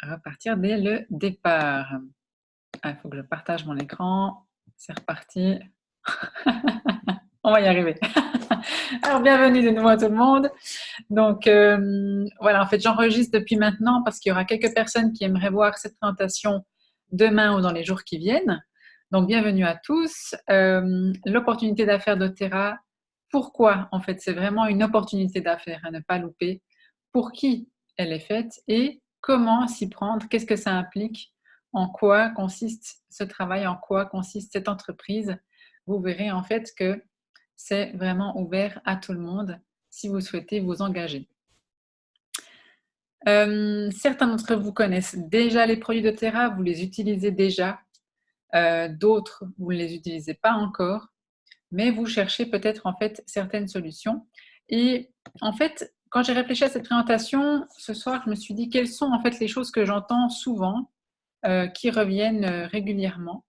repartir dès le départ. Il faut que je partage mon écran. C'est reparti. On va y arriver. Alors, bienvenue de nouveau à tout le monde. Donc, voilà, en fait, j'enregistre depuis maintenant parce qu'il y aura quelques personnes qui aimeraient voir cette présentation demain ou dans les jours qui viennent. Donc, bienvenue à tous. L'opportunité d'affaires doTERRA, pourquoi? En fait, c'est vraiment une opportunité d'affaires à ne pas louper. Pour qui elle est faite et comment s'y prendre? Qu'est-ce que ça implique? En quoi consiste ce travail? En quoi consiste cette entreprise? Vous verrez en fait que c'est vraiment ouvert à tout le monde si vous souhaitez vous engager. Certains d'entre vous connaissent déjà les produits doTERRA, vous les utilisez déjà. D'autres, vous ne les utilisez pas encore, mais vous cherchez peut-être en fait certaines solutions. Et en fait, quand j'ai réfléchi à cette présentation, ce soir, je me suis dit quelles sont en fait les choses que j'entends souvent, qui reviennent régulièrement.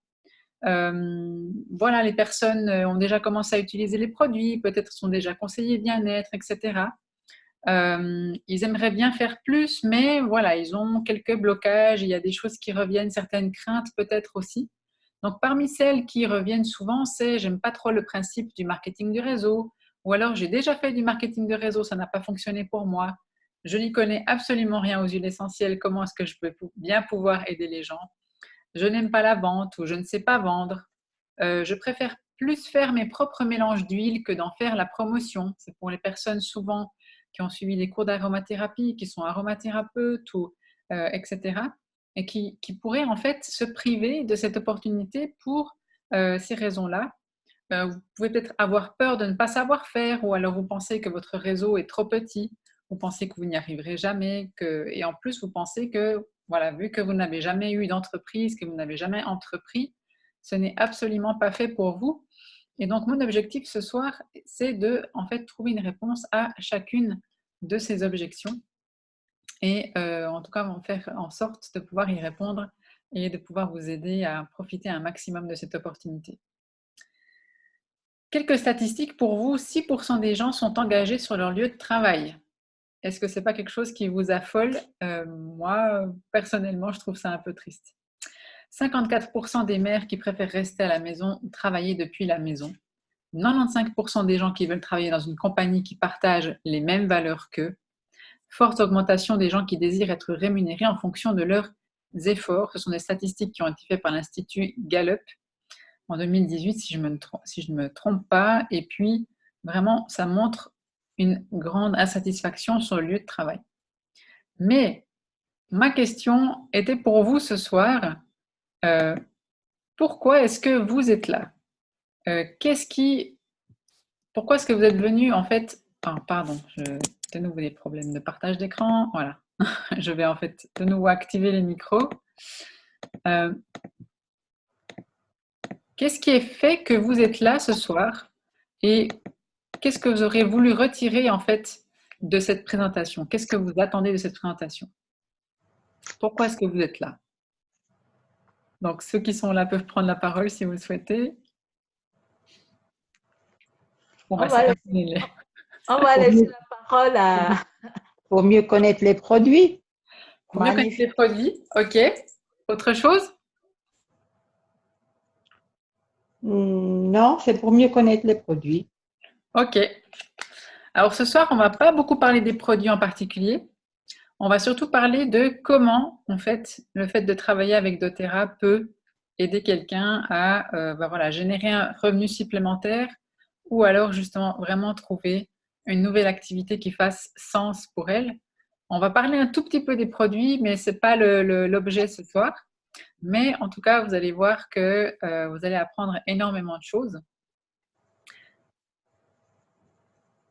Voilà, les personnes ont déjà commencé à utiliser les produits, peut-être sont déjà conseillers bien-être, etc. Ils aimeraient bien faire plus, mais voilà, ils ont quelques blocages, il y a des choses qui reviennent, certaines craintes peut-être aussi. Donc, parmi celles qui reviennent souvent, c'est j'aime pas trop le principe du marketing de réseau, ou alors j'ai déjà fait du marketing de réseau, ça n'a pas fonctionné pour moi. Je n'y connais absolument rien aux huiles essentielles, comment est-ce que je peux bien pouvoir aider les gens? Je n'aime pas la vente ou je ne sais pas vendre. Je préfère plus faire mes propres mélanges d'huile que d'en faire la promotion. C'est pour les personnes souvent qui ont suivi des cours d'aromathérapie, qui sont aromathérapeutes ou etc. et qui pourraient en fait se priver de cette opportunité pour ces raisons-là. Vous pouvez peut-être avoir peur de ne pas savoir faire ou alors vous pensez que votre réseau est trop petit, vous pensez que vous n'y arriverez jamais et en plus vous pensez que, voilà, vu que vous n'avez jamais eu d'entreprise, que vous n'avez jamais entrepris, ce n'est absolument pas fait pour vous. Et donc mon objectif ce soir, c'est de en fait trouver une réponse à chacune de ces objections et en tout cas on va faire en sorte de pouvoir y répondre et de pouvoir vous aider à profiter un maximum de cette opportunité. Quelques statistiques pour vous, 6% des gens sont engagés sur leur lieu de travail. Est-ce que ce n'est pas quelque chose qui vous affole? Moi, personnellement, je trouve ça un peu triste. 54% des mères qui préfèrent rester à la maison ou travailler depuis la maison. 95% des gens qui veulent travailler dans une compagnie qui partage les mêmes valeurs qu'eux. Forte augmentation des gens qui désirent être rémunérés en fonction de leurs efforts. Ce sont des statistiques qui ont été faites par l'Institut Gallup en 2018, si je ne me trompe pas. Et puis, vraiment, ça montre une grande insatisfaction sur le lieu de travail. Mais ma question était pour vous ce soir, pourquoi est-ce que vous êtes là? Pourquoi est-ce que vous êtes venu en fait... pardon, de nouveau des problèmes de partage d'écran. Voilà, je vais en fait de nouveau activer les micros. Qu'est-ce qui est fait que vous êtes là ce soir et qu'est-ce que vous aurez voulu retirer en fait de cette présentation? Qu'est-ce que vous attendez de cette présentation? Pourquoi est-ce que vous êtes là? Donc, ceux qui sont là peuvent prendre la parole si vous le souhaitez. On va laisser la parole à... Pour mieux connaître les produits. Pour mieux connaître les produits, ok. Autre chose? Non, c'est pour mieux connaître les produits. Ok. Alors ce soir, on ne va pas beaucoup parler des produits en particulier. On va surtout parler de comment, en fait, le fait de travailler avec doTERRA peut aider quelqu'un à voilà, générer un revenu supplémentaire ou alors justement vraiment trouver une nouvelle activité qui fasse sens pour elle. On va parler un tout petit peu des produits, mais ce n'est pas l'objet ce soir. Mais en tout cas, vous allez voir que vous allez apprendre énormément de choses.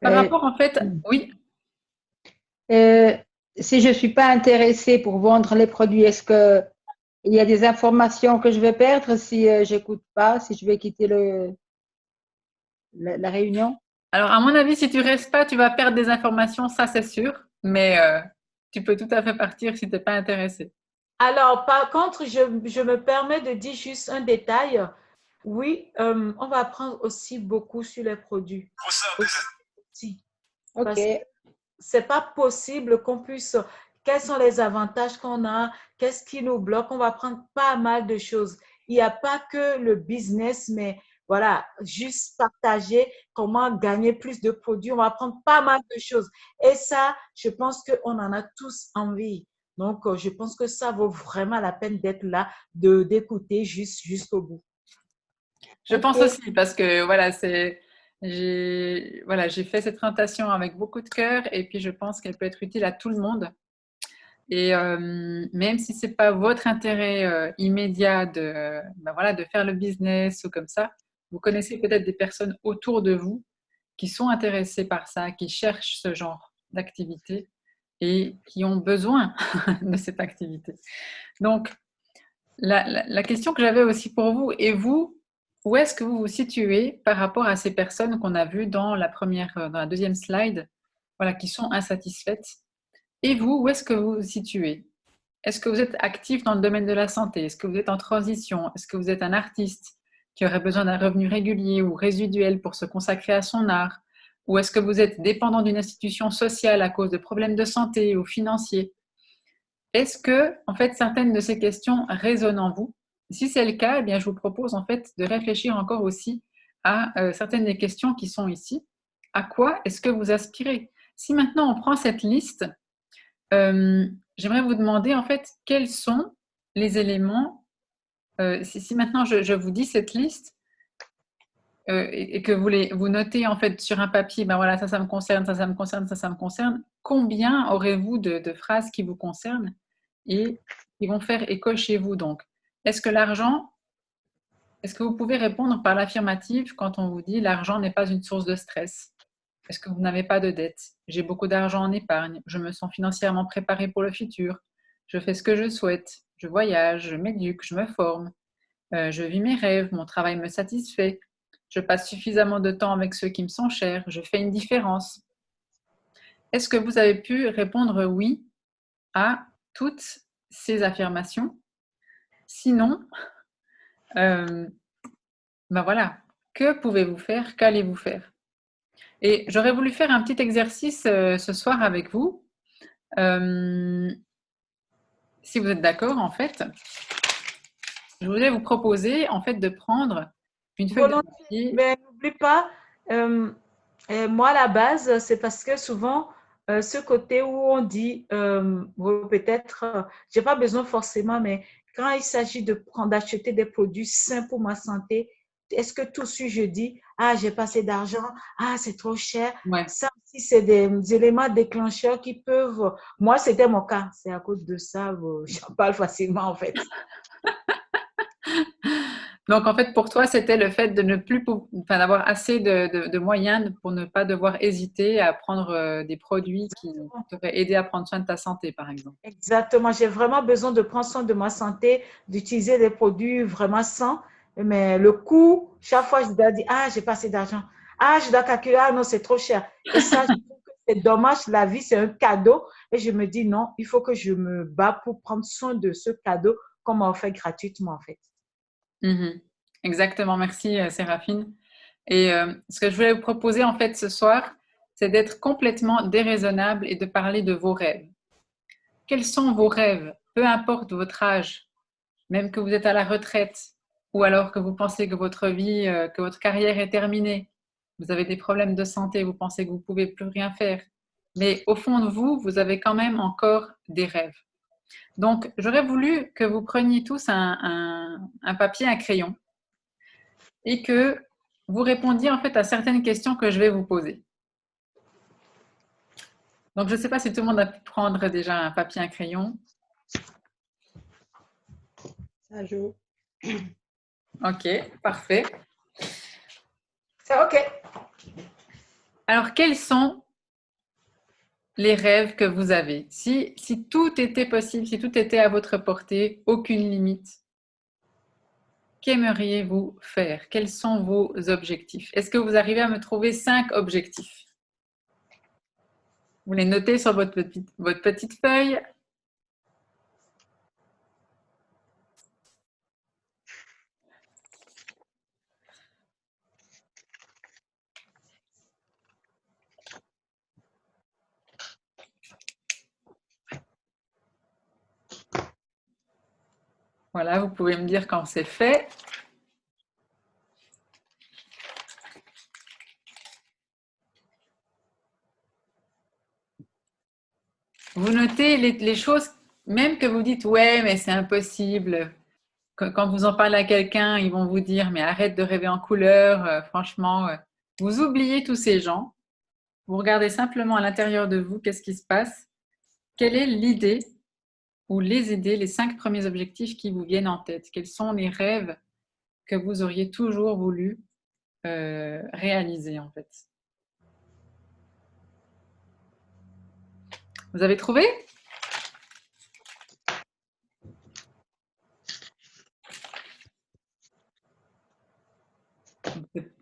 Par rapport, en fait, oui. Si je ne suis pas intéressée pour vendre les produits, est-ce qu'il y a des informations que je vais perdre si je n'écoute pas, si je vais quitter la réunion? Alors, à mon avis, si tu ne restes pas, tu vas perdre des informations, ça c'est sûr. Mais tu peux tout à fait partir si tu n'es pas intéressé. Alors, par contre, je me permets de dire juste un détail. Oui, on va apprendre aussi beaucoup sur les produits. Ok. C'est pas possible qu'on puisse quels sont les avantages qu'on a, qu'est-ce qui nous bloque. On va prendre pas mal de choses. Il n'y a pas que le business, mais voilà, juste partager comment gagner plus de produits. On va prendre pas mal de choses. Et ça, je pense qu'on en a tous envie. Donc, je pense que ça vaut vraiment la peine d'être là, d'écouter jusqu'au bout. Je OK. pense aussi parce que voilà, j'ai fait cette présentation avec beaucoup de cœur et puis je pense qu'elle peut être utile à tout le monde. Et même si c'est pas votre intérêt immédiat de faire le business ou comme ça, vous connaissez peut-être des personnes autour de vous qui sont intéressées par ça, qui cherchent ce genre d'activité et qui ont besoin de cette activité. Donc, la question que j'avais aussi pour vous, et vous, où est-ce que vous vous situez par rapport à ces personnes qu'on a vues dans dans la deuxième slide, voilà, qui sont insatisfaites? Et vous, où est-ce que vous vous situez? Est-ce que vous êtes actif dans le domaine de la santé? Est-ce que vous êtes en transition? Est-ce que vous êtes un artiste qui aurait besoin d'un revenu régulier ou résiduel pour se consacrer à son art? Ou est-ce que vous êtes dépendant d'une institution sociale à cause de problèmes de santé ou financiers? Est-ce que, en fait, certaines de ces questions résonnent en vous? Si c'est le cas, eh bien, je vous propose en fait de réfléchir encore aussi à certaines des questions qui sont ici. À quoi est-ce que vous aspirez? Si maintenant on prend cette liste, j'aimerais vous demander en fait quels sont les éléments. Si maintenant je vous dis cette liste et que vous notez en fait sur un papier, ben voilà, ça me concerne, ça me concerne, ça me concerne. Combien aurez-vous de phrases qui vous concernent et qui vont faire écho chez vous donc? Est-ce que l'argent, est-ce que vous pouvez répondre par l'affirmative quand on vous dit l'argent n'est pas une source de stress? Est-ce que vous n'avez pas de dette? J'ai beaucoup d'argent en épargne. Je me sens financièrement préparé pour le futur. Je fais ce que je souhaite. Je voyage, je m'éduque, je me forme. Je vis mes rêves. Mon travail me satisfait. Je passe suffisamment de temps avec ceux qui me sont chers. Je fais une différence. Est-ce que vous avez pu répondre oui à toutes ces affirmations? Sinon, ben voilà, que pouvez-vous faire? Qu'allez-vous faire? Et j'aurais voulu faire un petit exercice ce soir avec vous. Si vous êtes d'accord, en fait, je voulais vous proposer en fait de prendre une feuille de Volontiers, papier. mais n'oublie pas, euh, moi, à la base, c'est parce que souvent, ce côté où on dit, peut-être, j'ai pas besoin forcément, mais quand il s'agit de prendre, d'acheter des produits sains pour ma santé, est-ce que tout de suite je dis, ah, j'ai pas assez d'argent, ah, c'est trop cher. Ouais. Ça aussi, c'est des éléments déclencheurs qui peuvent, moi, c'était mon cas, c'est à cause de ça, j'en parle facilement en fait. Donc en fait, pour toi, c'était le fait de ne plus, d'avoir assez de moyens pour ne pas devoir hésiter à prendre des produits qui t'auraient aidé à prendre soin de ta santé, par exemple. Exactement, j'ai vraiment besoin de prendre soin de ma santé, d'utiliser des produits vraiment sains. Mais le coût, chaque fois, je dois dire, ah, j'ai pas assez d'argent. Ah, je dois calculer, ah non, c'est trop cher. Et ça, je trouve que c'est dommage. La vie, c'est un cadeau. Et je me dis, non, il faut que je me bats pour prendre soin de ce cadeau qu'on m'a offert gratuitement, en fait. Mhm. Exactement, merci Séraphine. Et ce que je voulais vous proposer en fait ce soir, c'est d'être complètement déraisonnable et de parler de vos rêves. Quels sont vos rêves? Peu importe votre âge, même que vous êtes à la retraite ou alors que vous pensez que votre vie, que votre carrière est terminée, vous avez des problèmes de santé, vous pensez que vous ne pouvez plus rien faire. Mais au fond de vous, vous avez quand même encore des rêves. Donc, j'aurais voulu que vous preniez tous un papier, un crayon et que vous répondiez en fait à certaines questions que je vais vous poser. Donc, je ne sais pas si tout le monde a pu prendre déjà un papier, un crayon. Ça joue. Ok, parfait. C'est OK. Alors, quels sont les rêves que vous avez? Si tout était possible, si tout était à votre portée, aucune limite, qu'aimeriez-vous faire? Quels sont vos objectifs? Est-ce que vous arrivez à me trouver 5 objectifs? Vous les notez sur votre petite feuille. Voilà, vous pouvez me dire quand c'est fait. Vous notez les choses, même que vous dites, ouais, mais c'est impossible. Quand vous en parlez à quelqu'un, ils vont vous dire, mais arrête de rêver en couleur, franchement. Vous oubliez tous ces gens. Vous regardez simplement à l'intérieur de vous, qu'est-ce qui se passe? Quelle est l'idée ou les idées, les 5 premiers objectifs qui vous viennent en tête? Quels sont les rêves que vous auriez toujours voulu réaliser en fait? Vous avez trouvé?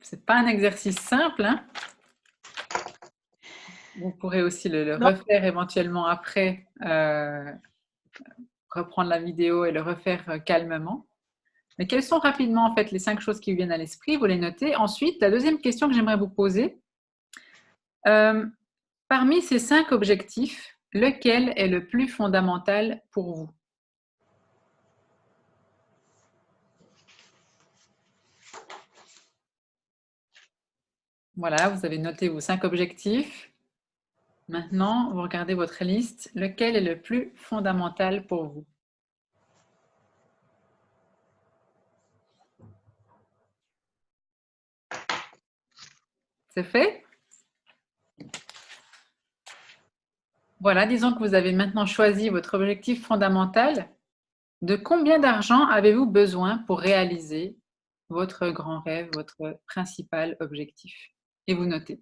C'est pas un exercice simple, hein? Vous pourrez aussi le Non. refaire éventuellement après, reprendre la vidéo et le refaire calmement. Mais quelles sont rapidement en fait les 5 choses qui vous viennent à l'esprit? Vous les notez. Ensuite, la deuxième question que j'aimerais vous poser, parmi ces 5 objectifs, lequel est le plus fondamental pour vous? Voilà, vous avez noté vos 5 objectifs. Maintenant, vous regardez votre liste. Lequel est le plus fondamental pour vous? C'est fait? Voilà, disons que vous avez maintenant choisi votre objectif fondamental. De combien d'argent avez-vous besoin pour réaliser votre grand rêve, votre principal objectif? Et vous notez.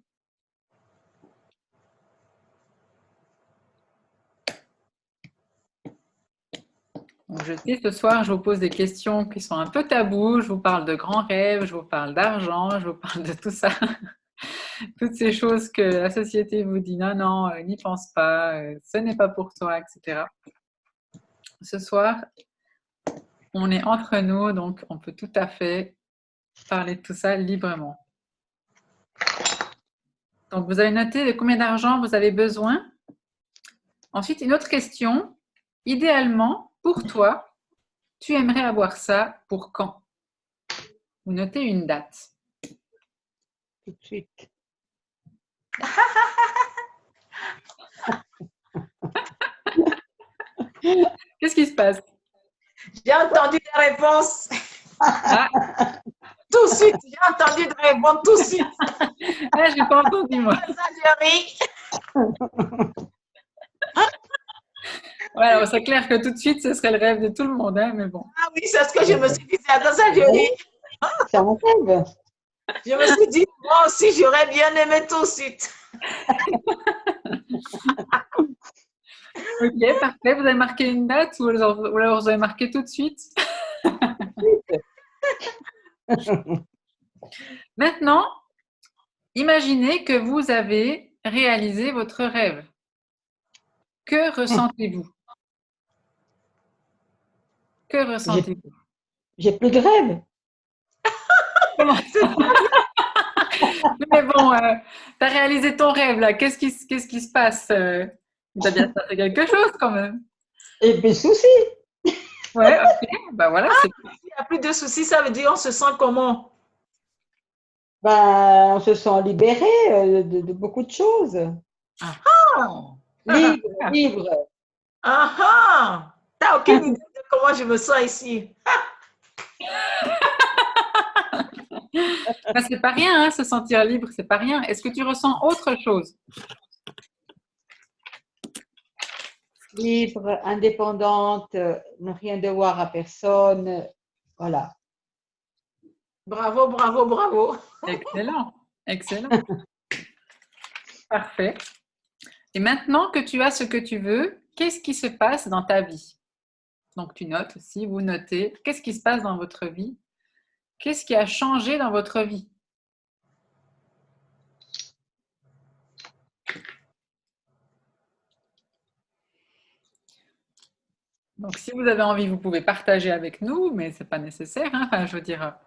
Donc, je sais, ce soir, je vous pose des questions qui sont un peu tabous. Je vous parle de grands rêves, je vous parle d'argent, je vous parle de tout ça. Toutes ces choses que la société vous dit non, non, n'y pense pas, ce n'est pas pour toi, etc. Ce soir, on est entre nous, donc on peut tout à fait parler de tout ça librement. Donc, vous avez noté de combien d'argent vous avez besoin. Ensuite, une autre question. Idéalement, pour toi, tu aimerais avoir ça pour quand? Vous notez une date. Tout de suite. Qu'est-ce qui se passe? J'ai entendu des réponses. Ah, Tout de suite, j'ai entendu des réponses tout de suite. ah je n'ai pas entendu, moi. Exagéré. Ouais, alors c'est clair que tout de suite, ce serait le rêve de tout le monde, hein, mais bon. Ah oui, c'est ce que je me suis dit. C'est exagéré. C'est un rêve. Je me suis dit, moi aussi, j'aurais bien aimé tout de suite. Ok, parfait. Vous avez marqué une date ou alors vous avez marqué tout de suite? Maintenant, imaginez que vous avez réalisé votre rêve. Que ressentez-vous? Que ressentez-vous? J'ai plus de rêve. Comment ça? Mais bon, tu as réalisé ton rêve là. Qu'est-ce qui se passe? Il doit bien se passer quelque chose quand même. Et puis soucis. Ouais, ok. Bah voilà, c'est S'il n'y a plus de soucis, ça veut dire on se sent comment? Ben, on se sent libéré de beaucoup de choses. Libre, libre. Ah ah! T'as aucune idée de comment je me sens ici. bah, c'est pas rien, hein, se sentir libre, c'est pas rien. Est-ce que tu ressens autre chose? Libre, indépendante, ne rien devoir à personne. Voilà. Bravo, bravo, bravo. Excellent, excellent. Parfait. Et maintenant que tu as ce que tu veux, qu'est-ce qui se passe dans ta vie? Donc tu notes aussi, vous notez, qu'est-ce qui se passe dans votre vie? Qu'est-ce qui a changé dans votre vie? Donc si vous avez envie, vous pouvez partager avec nous, mais ce n'est pas nécessaire, hein. Enfin, je veux dire,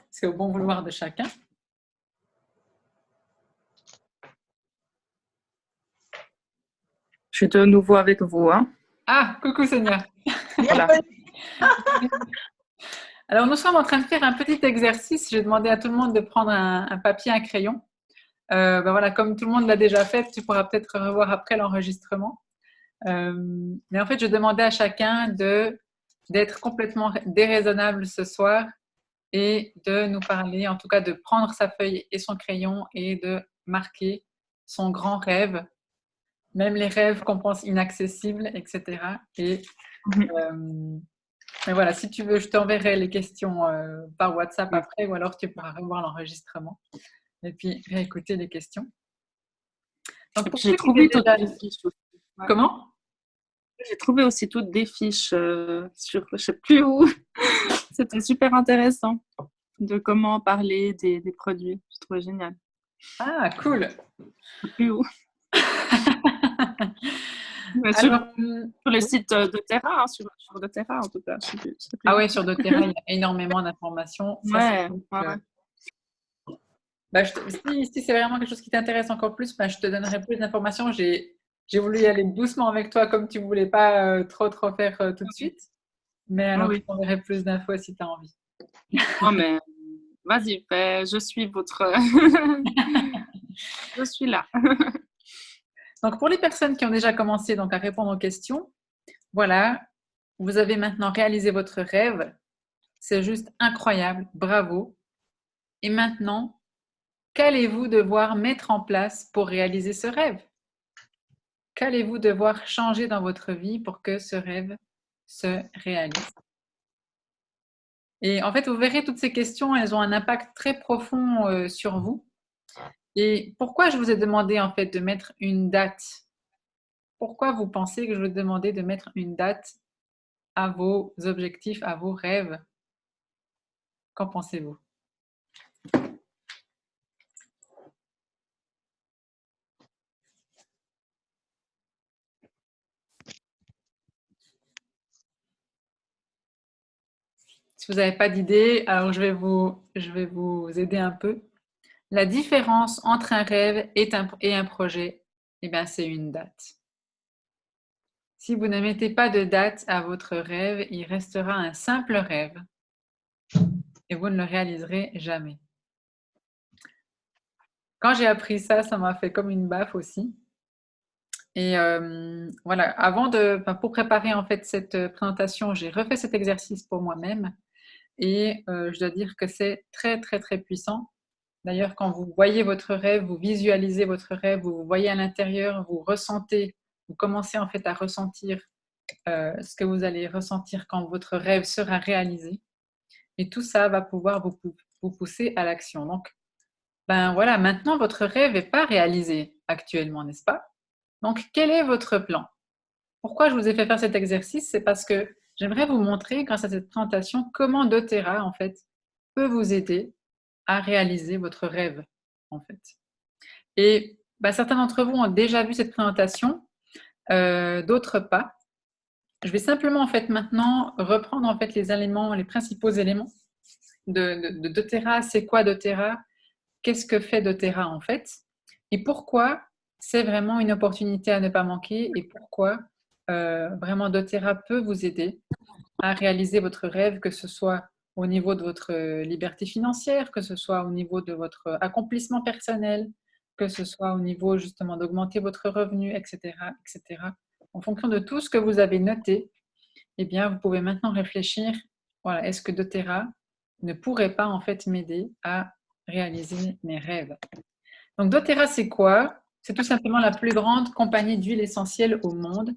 c'est au bon vouloir de chacun. Je suis de nouveau avec vous. Hein. Ah, coucou Seigneur. Voilà. Bienvenue. Alors, nous sommes en train de faire un petit exercice. J'ai demandé à tout le monde de prendre un papier, un crayon. Voilà, comme tout le monde l'a déjà fait, tu pourras peut-être revoir après l'enregistrement. Mais en fait, je demandais à chacun d'être complètement déraisonnable ce soir et de nous parler, en tout cas de prendre sa feuille et son crayon et de marquer son grand rêve, même les rêves qu'on pense inaccessibles, etc. Et voilà, si tu veux, je t'enverrai les questions par WhatsApp après, ou alors tu pourras revoir l'enregistrement et puis réécouter les questions. Donc, j'ai trouvé toutes les fiches aussi. Ouais. Comment? J'ai trouvé aussi toutes des fiches sur je ne sais plus où. C'était super intéressant de comment parler des produits. Je trouvais génial. Ah, cool. Je ne sais plus où. Alors, sur le site de Terra, hein, sur doTERRA en tout cas. Je sais plus ah oui, sur doTERRA, il y a énormément d'informations. Ouais. Si c'est vraiment quelque chose qui t'intéresse encore plus, je te donnerai plus d'informations. J'ai voulu y aller doucement avec toi comme tu ne voulais pas trop faire tout de suite. Mais alors, je t'enverrai plus d'infos si tu as envie. Non, mais vas-y, je suis votre... je suis là. Donc, pour les personnes qui ont déjà commencé donc, à répondre aux questions, voilà, vous avez maintenant réalisé votre rêve. C'est juste incroyable, bravo. Et maintenant, qu'allez-vous devoir mettre en place pour réaliser ce rêve? Qu'allez-vous devoir changer dans votre vie pour que ce rêve se réalise? Et en fait, vous verrez, toutes ces questions, elles ont un impact très profond sur vous. Et pourquoi je vous ai demandé en fait de mettre une date? Pourquoi vous pensez que je vous ai demandé de mettre une date à vos objectifs, à vos rêves? Qu'en pensez-vous? Si vous n'avez pas d'idée, alors je vais vous aider un peu. La différence entre un rêve et un projet, eh bien, c'est une date. Si vous ne mettez pas de date à votre rêve, il restera un simple rêve et vous ne le réaliserez jamais. Quand j'ai appris ça, ça m'a fait comme une baffe aussi. Et voilà, pour préparer en fait cette présentation, j'ai refait cet exercice pour moi-même et je dois dire que c'est très, très, très puissant. D'ailleurs, quand vous voyez votre rêve, vous visualisez votre rêve, vous voyez à l'intérieur, vous ressentez, vous commencez en fait à ressentir ce que vous allez ressentir quand votre rêve sera réalisé. Et tout ça va pouvoir vous pousser à l'action. Donc, voilà, maintenant votre rêve n'est pas réalisé actuellement, n'est-ce pas? Donc, quel est votre plan? Pourquoi je vous ai fait faire cet exercice? C'est parce que j'aimerais vous montrer, grâce à cette présentation, comment doTERRA, en fait, peut vous aider à réaliser votre rêve, en fait. Et certains d'entre vous ont déjà vu cette présentation, d'autres pas. Je vais simplement, en fait, maintenant reprendre, en fait, les principaux éléments de doTERRA. C'est quoi doTERRA? Qu'est-ce que fait doTERRA, en fait? Et pourquoi c'est vraiment une opportunité à ne pas manquer et pourquoi vraiment doTERRA peut vous aider à réaliser votre rêve, que ce soit au niveau de votre liberté financière, que ce soit au niveau de votre accomplissement personnel, que ce soit au niveau justement d'augmenter votre revenu, etc., etc. En fonction de tout ce que vous avez noté, eh bien, vous pouvez maintenant réfléchir, voilà, est-ce que doTERRA ne pourrait pas en fait m'aider à réaliser mes rêves? Donc doTERRA, c'est quoi? C'est tout simplement la plus grande compagnie d'huile essentielle au monde.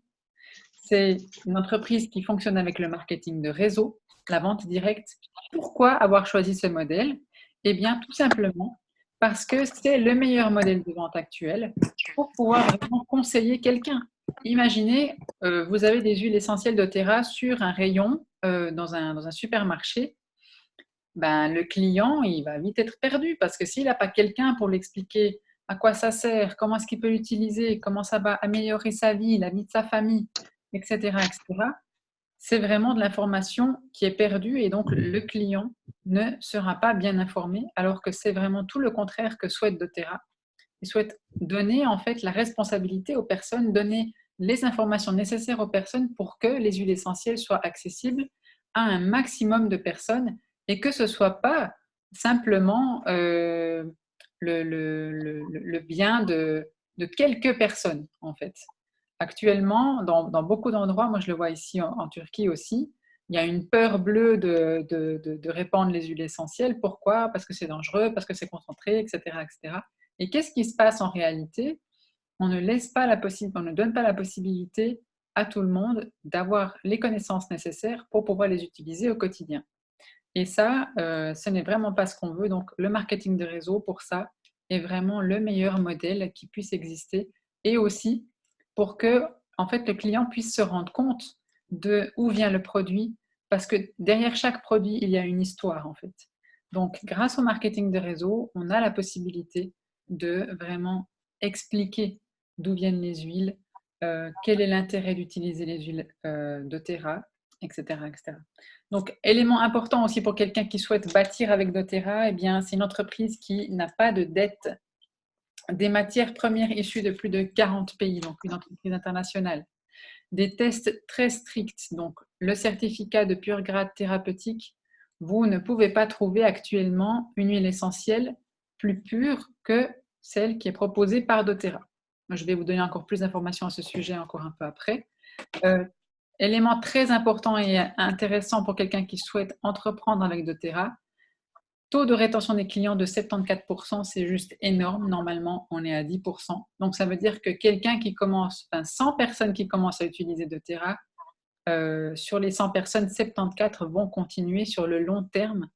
C'est une entreprise qui fonctionne avec le marketing de réseau, la vente directe. Pourquoi avoir choisi ce modèle? Eh bien, tout simplement parce que c'est le meilleur modèle de vente actuel pour pouvoir vraiment conseiller quelqu'un. Imaginez, vous avez des huiles essentielles doTERRA sur un rayon dans un supermarché. Le client, il va vite être perdu parce que s'il n'a pas quelqu'un pour l'expliquer à quoi ça sert, comment est-ce qu'il peut l'utiliser, comment ça va améliorer sa vie, la vie de sa famille, etc., etc., c'est vraiment de l'information qui est perdue et donc le client ne sera pas bien informé alors que c'est vraiment tout le contraire que souhaite doTERRA. Il souhaite donner en fait la responsabilité aux personnes, donner les informations nécessaires aux personnes pour que les huiles essentielles soient accessibles à un maximum de personnes et que ce ne soit pas simplement le bien de quelques personnes, en fait. Actuellement, dans beaucoup d'endroits, moi je le vois ici en Turquie aussi, il y a une peur bleue de répandre les huiles essentielles. Pourquoi? Parce que c'est dangereux, parce que c'est concentré, etc., etc. Et qu'est-ce qui se passe en réalité? On ne on ne donne pas la possibilité à tout le monde d'avoir les connaissances nécessaires pour pouvoir les utiliser au quotidien. Et ça, ce n'est vraiment pas ce qu'on veut. Donc, le marketing de réseau, pour ça, est vraiment le meilleur modèle qui puisse exister. Et aussi, pour que, en fait, le client puisse se rendre compte de où vient le produit, parce que derrière chaque produit, il y a une histoire, en fait. Donc, grâce au marketing de réseau, on a la possibilité de vraiment expliquer d'où viennent les huiles, quel est l'intérêt d'utiliser les huiles doTERRA, etc., etc. Donc, élément important aussi pour quelqu'un qui souhaite bâtir avec doTERRA, eh bien, c'est une entreprise qui n'a pas de dette des matières premières issues de plus de 40 pays, donc une entreprise internationale. Des tests très stricts, donc le certificat de pur grade thérapeutique, vous ne pouvez pas trouver actuellement une huile essentielle plus pure que celle qui est proposée par doTERRA. Je vais vous donner encore plus d'informations à ce sujet encore un peu après. Élément très important et intéressant pour quelqu'un qui souhaite entreprendre avec doTERRA, taux de rétention des clients de 74%, c'est juste énorme. Normalement, on est à 10%. Donc, ça veut dire que quelqu'un qui commence, 100 personnes qui commencent à utiliser doTERRA, sur les 100 personnes, 74 vont continuer sur le long terme.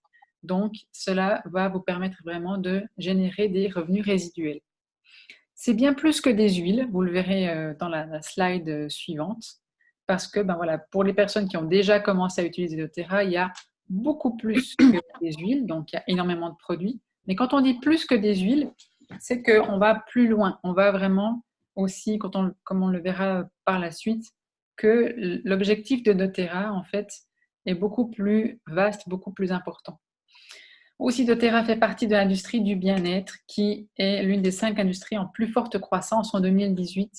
Donc, cela va vous permettre vraiment de générer des revenus résiduels. C'est bien plus que des huiles, vous le verrez dans la slide suivante, parce que voilà, pour les personnes qui ont déjà commencé à utiliser doTERRA, il y a beaucoup plus que des huiles, donc il y a énormément de produits. Mais quand on dit plus que des huiles, c'est qu'on va plus loin. On va vraiment aussi, comme on le verra par la suite, que l'objectif de doTERRA, en fait, est beaucoup plus vaste, beaucoup plus important. Aussi, doTERRA fait partie de l'industrie du bien-être, qui est l'une des 5 industries en plus forte croissance en 2018.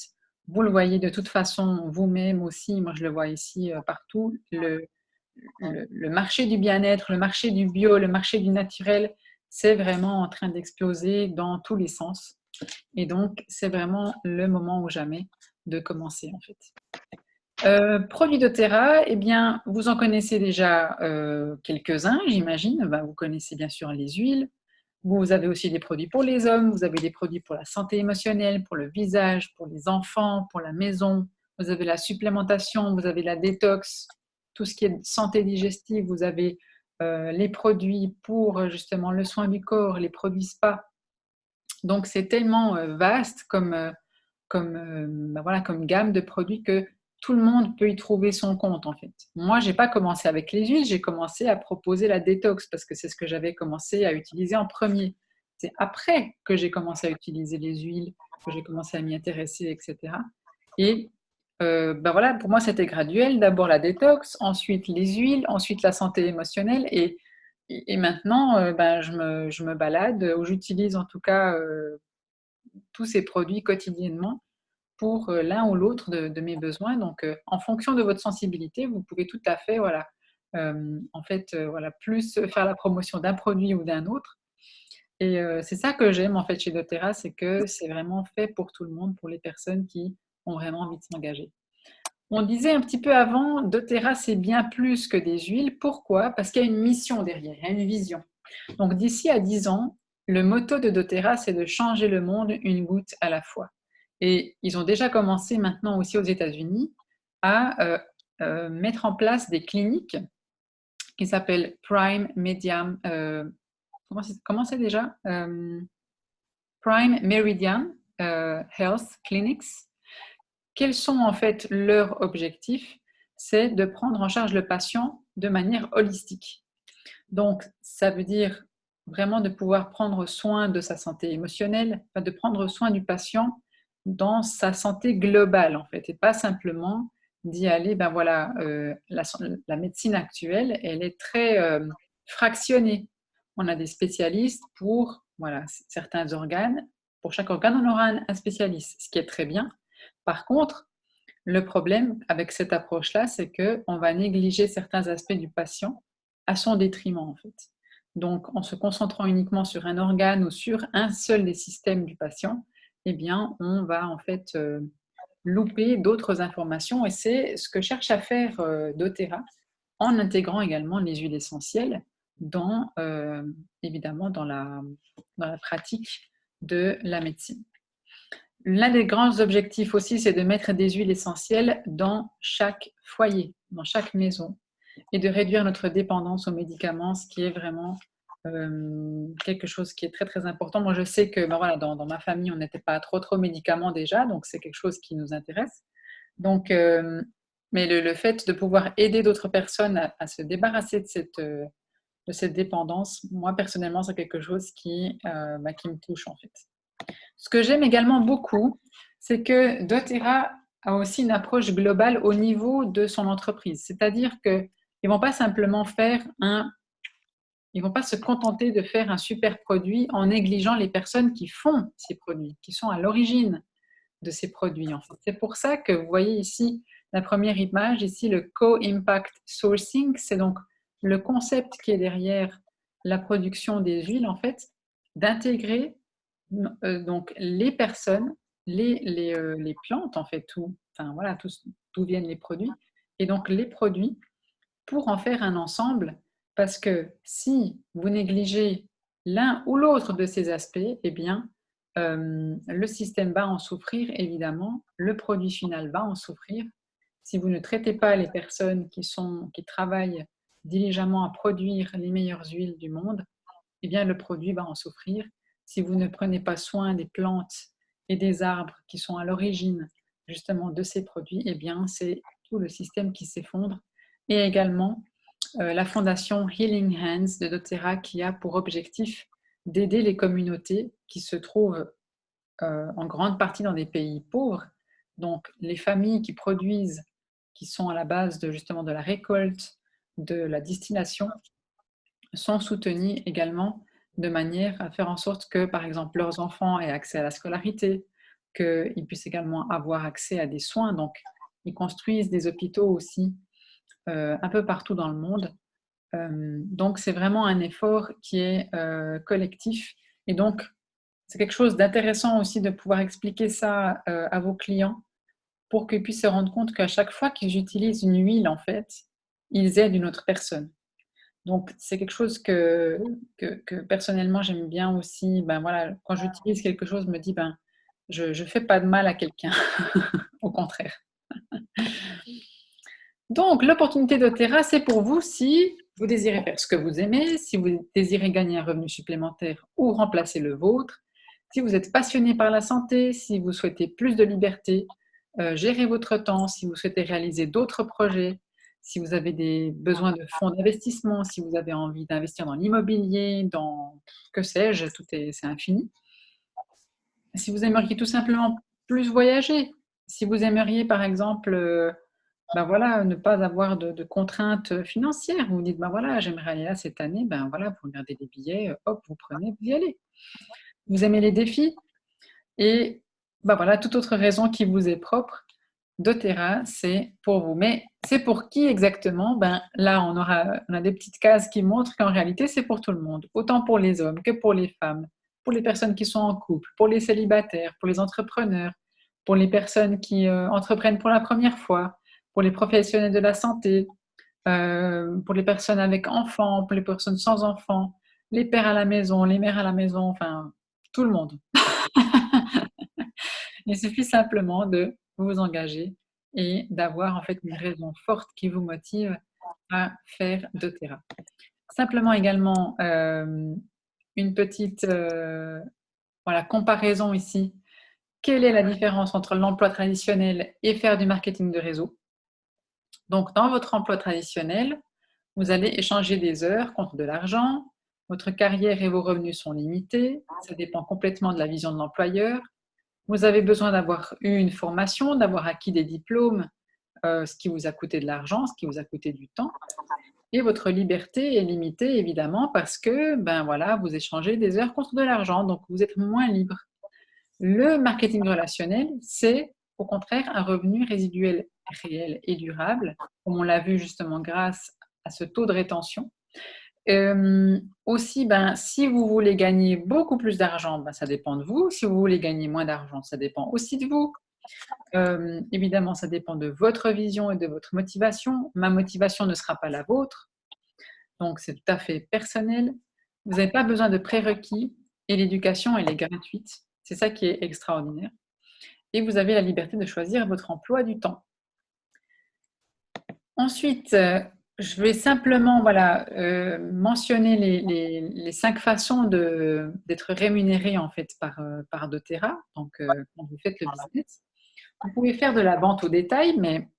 Vous le voyez de toute façon vous-même aussi, moi je le vois ici partout. Le marché du bien-être, le marché du bio, le marché du naturel, c'est vraiment en train d'exploser dans tous les sens. Et donc, c'est vraiment le moment ou jamais de commencer en fait. Produits doTERRA, eh bien, vous en connaissez déjà quelques-uns, j'imagine. Vous connaissez bien sûr les huiles. Vous avez aussi des produits pour les hommes, vous avez des produits pour la santé émotionnelle, pour le visage, pour les enfants, pour la maison. Vous avez la supplémentation, vous avez la détox, tout ce qui est santé digestive. Vous avez les produits pour justement le soin du corps, les produits spa. Donc, c'est tellement vaste comme gamme de produits que tout le monde peut y trouver son compte en fait. Moi, j'ai pas commencé avec les huiles, j'ai commencé à proposer la détox parce que c'est ce que j'avais commencé à utiliser en premier. C'est après que j'ai commencé à utiliser les huiles, que j'ai commencé à m'y intéresser, etc. Et voilà, pour moi, c'était graduel. D'abord la détox, ensuite les huiles, ensuite la santé émotionnelle. Et maintenant, je me balade, ou j'utilise en tout cas tous ces produits quotidiennement pour l'un ou l'autre de mes besoins. Donc, en fonction de votre sensibilité, vous pouvez tout à fait, plus faire la promotion d'un produit ou d'un autre. Et c'est ça que j'aime en fait chez doTERRA, c'est que c'est vraiment fait pour tout le monde, pour les personnes qui ont vraiment envie de s'engager. On disait un petit peu avant, doTERRA, c'est bien plus que des huiles. Pourquoi? Parce qu'il y a une mission derrière, il y a une vision. Donc, d'ici à 10 ans, le motto de doTERRA, c'est de changer le monde une goutte à la fois. Et ils ont déjà commencé maintenant aussi aux États-Unis à mettre en place des cliniques qui s'appellent Prime Medium. Comment c'est déjà Prime Meridian Health Clinics. Quels sont en fait leurs objectifs? C'est de prendre en charge le patient de manière holistique. Donc, ça veut dire vraiment de pouvoir prendre soin de sa santé émotionnelle, de prendre soin du patient dans sa santé globale, en fait, et pas simplement d'y aller, la médecine actuelle, elle est très fractionnée. On a des spécialistes pour certains organes. Pour chaque organe, on aura un spécialiste, ce qui est très bien. Par contre, Le problème avec cette approche-là, c'est qu'on va négliger certains aspects du patient à son détriment, en fait. Donc, en se concentrant uniquement sur un organe ou sur un seul des systèmes du patient, eh bien, on va en fait louper d'autres informations. Et c'est ce que cherche à faire doTERRA en intégrant également les huiles essentielles dans, évidemment, dans la pratique de la médecine. L'un des grands objectifs aussi, c'est de mettre des huiles essentielles dans chaque foyer, dans chaque maison, et de réduire notre dépendance aux médicaments, ce qui est vraiment quelque chose qui est très très important. Moi, je sais que voilà, dans ma famille, on n'était pas trop médicaments déjà, donc c'est quelque chose qui nous intéresse. Donc, mais le fait de pouvoir aider d'autres personnes à se débarrasser de cette dépendance, moi personnellement, c'est quelque chose qui me touche en fait. Ce que j'aime également beaucoup, c'est que doTERRA a aussi une approche globale au niveau de son entreprise. C'est-à-dire qu'ils ne vont pas simplement ils vont pas se contenter de faire un super produit en négligeant les personnes qui font ces produits, qui sont à l'origine de ces produits. En fait. C'est pour ça que vous voyez ici la première image, ici le Co-Impact Sourcing, c'est donc le concept qui est derrière la production des huiles, en fait, d'intégrer donc les personnes, les plantes, en fait, d'où viennent les produits, et donc les produits pour en faire un ensemble, parce que si vous négligez l'un ou l'autre de ces aspects, eh bien, le système va en souffrir, évidemment, le produit final va en souffrir. Si vous ne traitez pas les personnes qui travaillent diligemment à produire les meilleures huiles du monde, eh bien, le produit va en souffrir. Si vous ne prenez pas soin des plantes et des arbres qui sont à l'origine justement de ces produits, eh bien, c'est tout le système qui s'effondre. Et également, la fondation Healing Hands de doTERRA qui a pour objectif d'aider les communautés qui se trouvent en grande partie dans des pays pauvres. Donc, les familles qui produisent, qui sont à la base justement de la récolte, de la distillation, sont soutenues également de manière à faire en sorte que, par exemple, leurs enfants aient accès à la scolarité, qu'ils puissent également avoir accès à des soins. Donc, ils construisent des hôpitaux aussi un peu partout dans le monde. Donc, c'est vraiment un effort qui est collectif. Et donc, c'est quelque chose d'intéressant aussi de pouvoir expliquer ça à vos clients pour qu'ils puissent se rendre compte qu'à chaque fois qu'ils utilisent une huile, en fait, ils aident une autre personne. Donc, c'est quelque chose que personnellement, j'aime bien aussi. Ben, voilà, quand j'utilise quelque chose, je me dis, je ne fais pas de mal à quelqu'un, au contraire. Donc, l'opportunité doTERRA, c'est pour vous si vous désirez faire ce que vous aimez, si vous désirez gagner un revenu supplémentaire ou remplacer le vôtre, si vous êtes passionné par la santé, si vous souhaitez plus de liberté, gérer votre temps, si vous souhaitez réaliser d'autres projets, si vous avez des besoins de fonds d'investissement, si vous avez envie d'investir dans l'immobilier, dans que sais-je, c'est infini. Si vous aimeriez tout simplement plus voyager, si vous aimeriez par exemple ne pas avoir de contraintes financières, vous vous dites voilà, j'aimerais aller là cette année, vous regardez des billets, hop, vous prenez, vous y allez. Vous aimez les défis et toute autre raison qui vous est propre, doTERRA, c'est pour vous. Mais c'est pour qui exactement? Là, on a des petites cases qui montrent qu'en réalité, c'est pour tout le monde, autant pour les hommes que pour les femmes, pour les personnes qui sont en couple, pour les célibataires, pour les entrepreneurs, pour les personnes qui entreprennent pour la première fois, pour les professionnels de la santé, pour les personnes avec enfants, pour les personnes sans enfants, les pères à la maison, les mères à la maison, enfin, tout le monde. Il suffit simplement de vous engager et d'avoir en fait une raison forte qui vous motive à faire doTERRA. Simplement également une petite comparaison ici. Quelle est la différence entre l'emploi traditionnel et faire du marketing de réseau? Donc, dans votre emploi traditionnel, vous allez échanger des heures contre de l'argent. Votre carrière et vos revenus sont limités. Ça dépend complètement de la vision de l'employeur. Vous avez besoin d'avoir eu une formation, d'avoir acquis des diplômes, ce qui vous a coûté de l'argent, ce qui vous a coûté du temps. Et votre liberté est limitée, évidemment, parce que vous échangez des heures contre de l'argent, donc vous êtes moins libre. Le marketing relationnel, c'est au contraire un revenu résiduel réel et durable, comme on l'a vu justement grâce à ce taux de rétention. Aussi, si vous voulez gagner beaucoup plus d'argent, ça dépend de vous. Si vous voulez gagner moins d'argent, ça dépend aussi de vous. Évidemment, ça dépend de votre vision et de votre motivation. Ma motivation ne sera pas la vôtre, donc c'est tout à fait personnel. Vous n'avez pas besoin de prérequis et l'éducation, elle est gratuite. C'est ça qui est extraordinaire. Et vous avez la liberté de choisir votre emploi du temps. Ensuite, je vais simplement mentionner les 5 façons d'être rémunéré en fait par doTERRA. Donc, quand vous faites le business, vous pouvez faire de la vente au détail, mais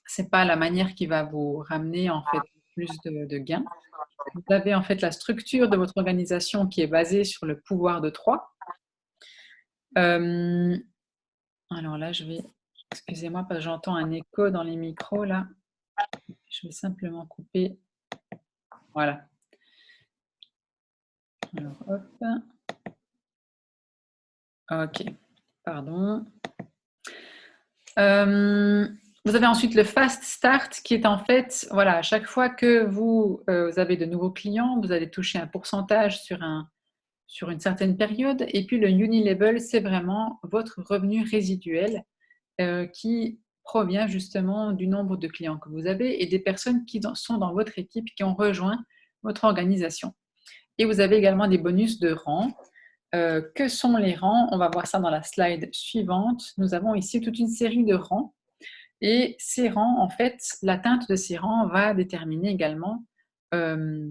c'est pas la manière qui va vous ramener en fait plus de gains. Vous avez en fait la structure de votre organisation qui est basée sur le pouvoir de 3. Alors là, excusez-moi parce que j'entends un écho dans les micros là. Je vais simplement couper. Voilà. Alors, hop. Ok, pardon. Vous avez ensuite le fast start qui est en fait, voilà, à chaque fois que vous avez de nouveaux clients, vous allez toucher un pourcentage sur une certaine période. Et puis le unilevel, c'est vraiment votre revenu résiduel qui provient justement du nombre de clients que vous avez et des personnes qui sont dans votre équipe, qui ont rejoint votre organisation. Et vous avez également des bonus de rang. Que sont les rangs? On va voir ça dans la slide suivante. Nous avons ici toute une série de rangs. Et ces rangs, en fait, l'atteinte de ces rangs va déterminer également le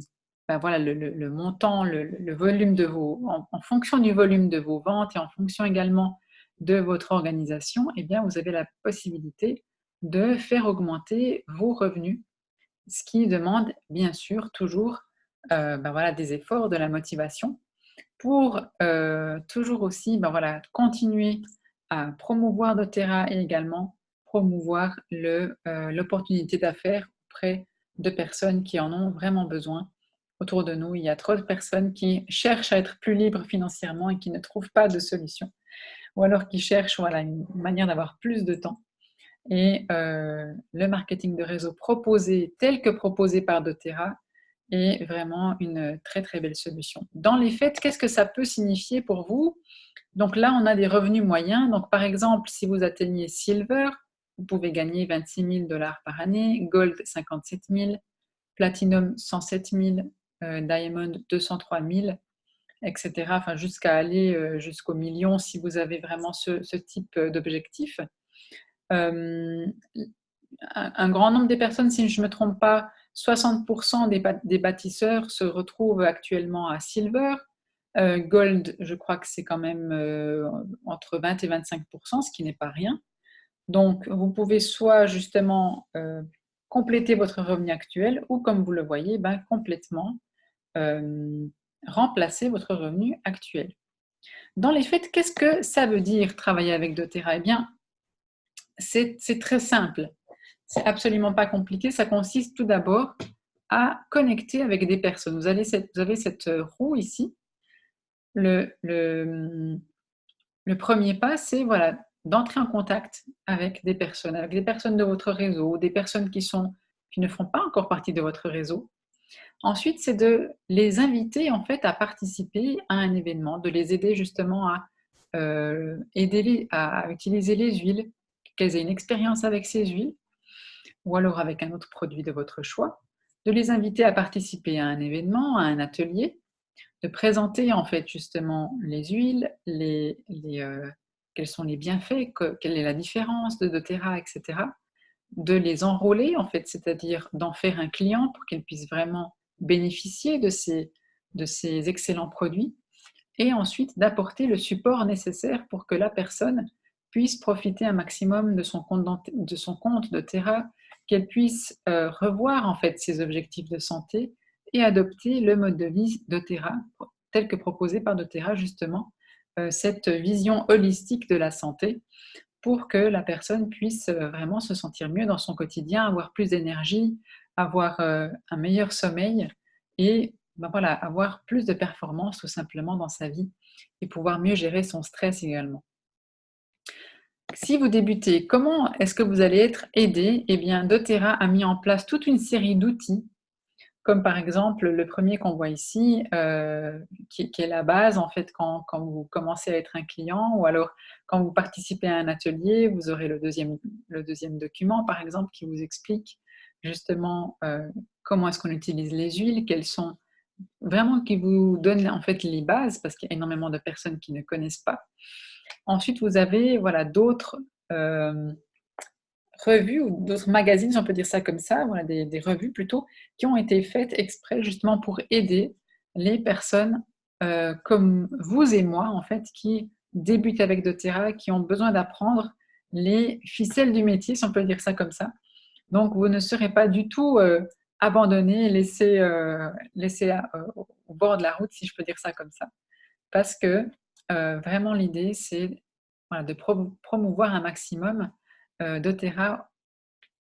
montant, le volume de en fonction du volume de vos ventes et en fonction également de votre organisation, eh bien, vous avez la possibilité de faire augmenter vos revenus, ce qui demande bien sûr toujours des efforts, de la motivation pour toujours aussi continuer à promouvoir doTERRA et également promouvoir l'opportunité d'affaires auprès de personnes qui en ont vraiment besoin. Autour de nous, il y a trop de personnes qui cherchent à être plus libres financièrement et qui ne trouvent pas de solution, ou alors qui cherchent une manière d'avoir plus de temps. Et le marketing de réseau tel que proposé par doTERRA est vraiment une très très belle solution. Dans les faits, qu'est-ce que ça peut signifier pour vous? Donc là, on a des revenus moyens. Donc par exemple, si vous atteignez Silver, vous pouvez gagner 26 000 $ par année, Gold 57 000, Platinum 107 000, Diamond 203 000, etc. Enfin, jusqu'à aller jusqu'au million si vous avez vraiment ce type d'objectif. Un grand nombre des personnes, si je ne me trompe pas, 60% des bâtisseurs se retrouvent actuellement à Silver. Gold, je crois que c'est quand même entre 20 et 25%, ce qui n'est pas rien. Donc, vous pouvez soit justement compléter votre revenu actuel ou, comme vous le voyez, complètement remplacer votre revenu actuel. Dans les faits, qu'est-ce que ça veut dire travailler avec doTERRA? Eh bien, c'est très simple. C'est absolument pas compliqué. Ça consiste tout d'abord à connecter avec des personnes. Vous avez cette roue ici. Le premier pas, c'est d'entrer en contact avec des personnes de votre réseau, des personnes qui ne font pas encore partie de votre réseau. Ensuite, c'est de les inviter en fait à participer à un événement, de les aider justement à utiliser les huiles, qu'elles aient une expérience avec ces huiles, ou alors avec un autre produit de votre choix, de les inviter à participer à un événement, à un atelier, de présenter en fait justement les huiles, quels sont les bienfaits, quelle est la différence de doTERRA, etc. De les enrôler en fait, c'est-à-dire d'en faire un client pour qu'ils puissent vraiment bénéficier de ces excellents produits, et ensuite d'apporter le support nécessaire pour que la personne puisse profiter un maximum de son compte doTERRA, qu'elle puisse revoir en fait ses objectifs de santé et adopter le mode de vie doTERRA tel que proposé par doTERRA, justement, cette vision holistique de la santé pour que la personne puisse vraiment se sentir mieux dans son quotidien, avoir plus d'énergie, avoir un meilleur sommeil et avoir plus de performance tout simplement dans sa vie et pouvoir mieux gérer son stress également. si vous débutez, comment est-ce que vous allez être aidé? Eh bien, doTERRA a mis en place toute une série d'outils, comme par exemple le premier qu'on voit ici, qui est la base en fait quand vous commencez à être un client, ou alors quand vous participez à un atelier, vous aurez le deuxième document par exemple qui vous explique justement comment est-ce qu'on utilise les huiles, quelles sont vraiment, qui vous donne en fait les bases, parce qu'il y a énormément de personnes qui ne connaissent pas. Ensuite, vous avez voilà, d'autres revues ou d'autres magazines, si on peut dire ça comme ça, voilà, des revues plutôt, qui ont été faites exprès justement pour aider les personnes comme vous et moi, en fait, qui débutent avec doTERRA, qui ont besoin d'apprendre les ficelles du métier, si on peut dire ça comme ça. Donc, vous ne serez pas du tout abandonné, laissé au bord de la route, si je peux dire ça comme ça. Parce que vraiment, l'idée, c'est voilà, de promouvoir un maximum doTERRA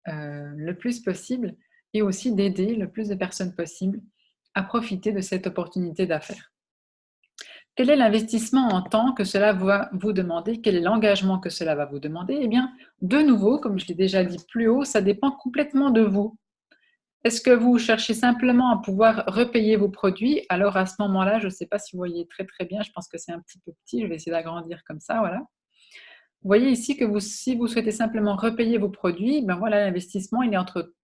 le plus possible, et aussi d'aider le plus de personnes possible à profiter de cette opportunité d'affaires. Quel est l'investissement en temps que cela va vous demander? Quel est l'engagement que cela va vous demander? Eh bien, de nouveau, comme je l'ai déjà dit plus haut, ça dépend complètement de vous. Est-ce que vous cherchez simplement à pouvoir repayer vos produits? Alors à ce moment-là, je ne sais pas si vous voyez très très bien, je pense que c'est un petit peu petit, je vais essayer d'agrandir comme ça, voilà. Vous voyez ici que si vous souhaitez simplement repayer vos produits, ben voilà, l'investissement il est entre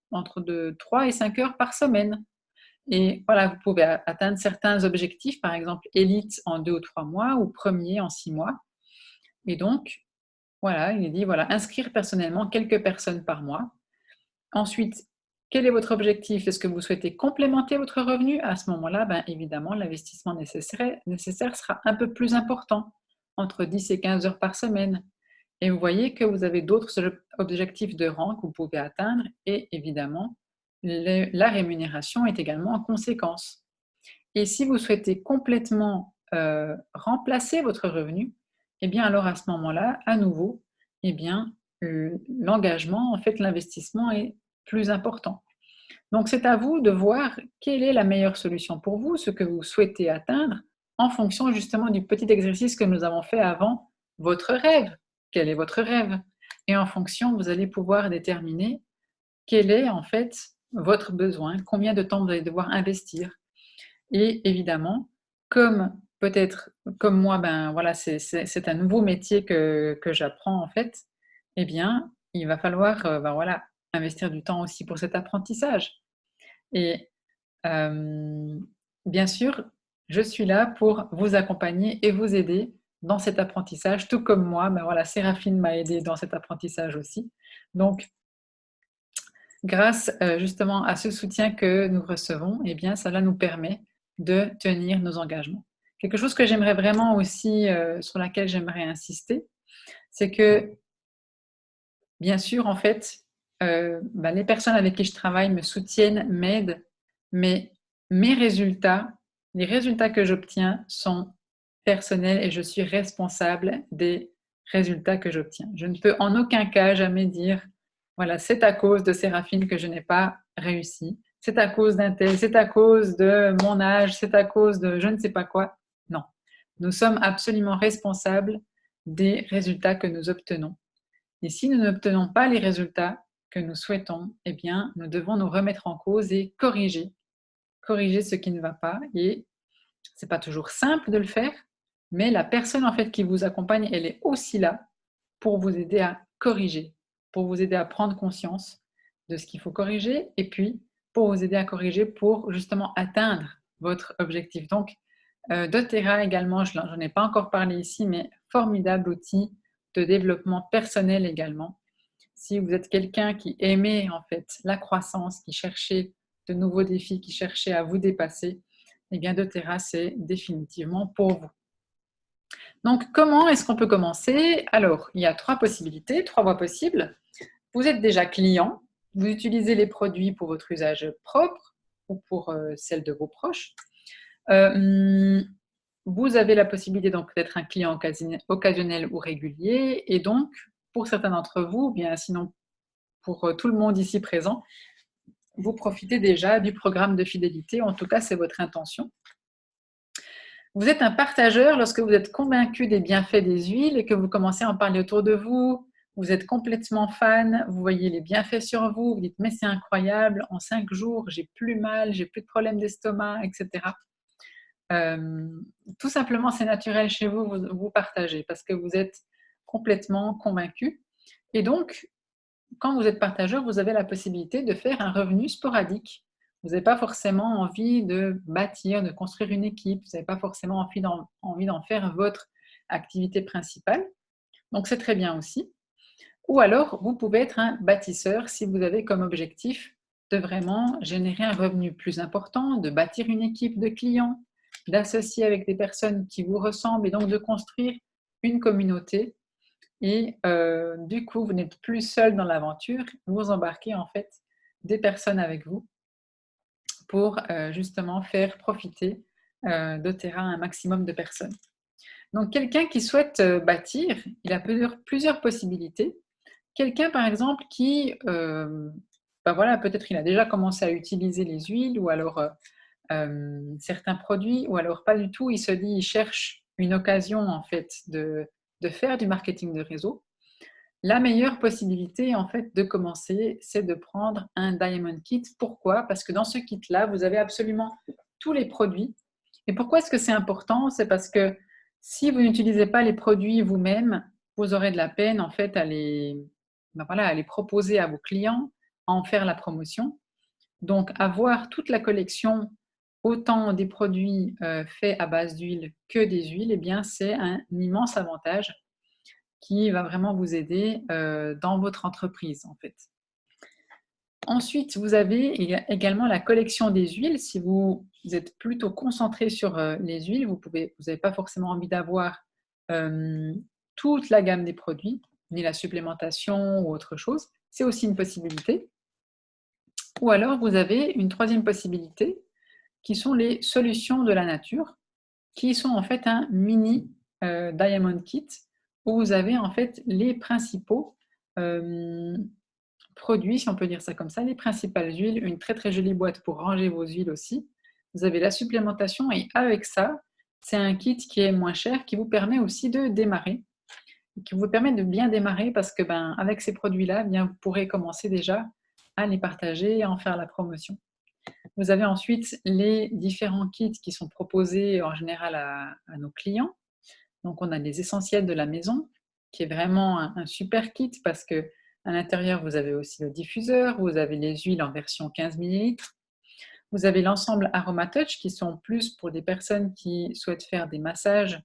3 et 5 heures par semaine. Et voilà, vous pouvez atteindre certains objectifs, par exemple élite en 2 ou 3 mois, ou premier en 6 mois. Et donc, voilà, il est dit, voilà, inscrire personnellement quelques personnes par mois. Ensuite, quel est votre objectif? Est-ce que vous souhaitez complémenter votre revenu? À ce moment-là, ben, évidemment, l'investissement nécessaire sera un peu plus important, entre 10 et 15 heures par semaine. Et vous voyez que vous avez d'autres objectifs de rang que vous pouvez atteindre, et évidemment, la rémunération est également en conséquence. Et si vous souhaitez complètement remplacer votre revenu, eh bien alors à ce moment-là, à nouveau, eh bien l'engagement, en fait, l'investissement est plus important. Donc c'est à vous de voir quelle est la meilleure solution pour vous, ce que vous souhaitez atteindre, en fonction justement du petit exercice que nous avons fait avant, votre rêve. Quel est votre rêve? Et en fonction, vous allez pouvoir déterminer quel est en fait votre besoin, combien de temps vous allez devoir investir. Et évidemment, comme peut-être comme moi, ben voilà, c'est un nouveau métier que j'apprends en fait, eh bien, il va falloir ben voilà, investir du temps aussi pour cet apprentissage. Et bien sûr, je suis là pour vous accompagner et vous aider dans cet apprentissage, tout comme moi, ben voilà, Séraphine m'a aidé dans cet apprentissage aussi. Donc, grâce justement à ce soutien que nous recevons, eh bien, cela nous permet de tenir nos engagements. Quelque chose que j'aimerais vraiment aussi, sur laquelle j'aimerais insister, c'est que, bien sûr, en fait, ben, les personnes avec qui je travaille me soutiennent, m'aident, mais mes résultats, les résultats que j'obtiens sont personnels, et je suis responsable des résultats que j'obtiens. Je ne peux en aucun cas jamais dire, voilà, c'est à cause de Séraphine que je n'ai pas réussi, c'est à cause d'un tel, c'est à cause de mon âge, c'est à cause de je ne sais pas quoi. Non, nous sommes absolument responsables des résultats que nous obtenons. Et si nous n'obtenons pas les résultats que nous souhaitons, eh bien, nous devons nous remettre en cause et corriger ce qui ne va pas. Et c'est pas toujours simple de le faire, mais la personne en fait qui vous accompagne, elle est aussi là pour vous aider à corriger, pour vous aider à prendre conscience de ce qu'il faut corriger, et puis pour vous aider à corriger pour justement atteindre votre objectif. Donc, doTERRA également, je n'en ai pas encore parlé ici, mais formidable outil de développement personnel également. Si vous êtes quelqu'un qui aimait en fait la croissance, qui cherchait de nouveaux défis, qui cherchait à vous dépasser, eh bien doTERRA, c'est définitivement pour vous. Donc, comment est-ce qu'on peut commencer? Alors, il y a 3 possibilités, 3 voies possibles. Vous êtes déjà client, vous utilisez les produits pour votre usage propre ou pour celle de vos proches. Vous avez la possibilité donc d'être un client occasionnel ou régulier, et donc, pour certains d'entre vous, bien sinon pour tout le monde ici présent, vous profitez déjà du programme de fidélité, en tout cas c'est votre intention. Vous êtes un partageur lorsque vous êtes convaincu des bienfaits des huiles et que vous commencez à en parler autour de vous. Vous êtes complètement fan, vous voyez les bienfaits sur vous, vous dites mais c'est incroyable, en 5 jours, j'ai plus mal, j'ai plus de problèmes d'estomac, etc. Tout simplement, c'est naturel chez vous, vous partagez parce que vous êtes complètement convaincu. Et donc, quand vous êtes partageur, vous avez la possibilité de faire un revenu sporadique. Vous n'avez pas forcément envie de bâtir, de construire une équipe, vous n'avez pas forcément envie d'en faire votre activité principale. Donc, c'est très bien aussi. Ou alors, vous pouvez être un bâtisseur si vous avez comme objectif de vraiment générer un revenu plus important, de bâtir une équipe de clients, d'associer avec des personnes qui vous ressemblent et donc de construire une communauté. Et du coup, vous n'êtes plus seul dans l'aventure, vous embarquez en fait des personnes avec vous pour justement faire profiter doTERRA un maximum de personnes. Donc, quelqu'un qui souhaite bâtir, il a plusieurs possibilités. Quelqu'un, par exemple, qui, voilà, peut-être il a déjà commencé à utiliser les huiles ou alors certains produits, ou alors pas du tout, il se dit, il cherche une occasion en fait de faire du marketing de réseau. La meilleure possibilité en fait de commencer, c'est de prendre un Diamond Kit. Pourquoi? Parce que dans ce kit-là, vous avez absolument tous les produits. Et pourquoi est-ce que c'est important? C'est parce que si vous n'utilisez pas les produits vous-même, vous aurez de la peine en fait à les proposer à vos clients, à en faire la promotion. Donc, avoir toute la collection, autant des produits faits à base d'huile que des huiles, eh bien, c'est un immense avantage qui va vraiment vous aider dans votre entreprise, en fait. Ensuite, vous avez également la collection des huiles. Si vous êtes plutôt concentré sur les huiles, vous n'avez pas forcément envie d'avoir toute la gamme des produits, ni la supplémentation ou autre chose. C'est aussi une possibilité. Ou alors, vous avez une troisième possibilité, qui sont les solutions de la nature, qui sont en fait un mini Diamond Kit, où vous avez en fait les principaux produits, si on peut dire ça comme ça, les principales huiles, une très très jolie boîte pour ranger vos huiles aussi. Vous avez la supplémentation et avec ça, c'est un kit qui est moins cher, qui vous permet aussi de démarrer, qui vous permet de bien démarrer parce que avec ces produits-là, bien vous pourrez commencer déjà à les partager et à en faire la promotion. Vous avez ensuite les différents kits qui sont proposés en général à nos clients. Donc, on a les essentiels de la maison, qui est vraiment un super kit parce que à l'intérieur, vous avez aussi le diffuseur, vous avez les huiles en version 15 ml. Vous avez l'ensemble AromaTouch qui sont plus pour des personnes qui souhaitent faire des massages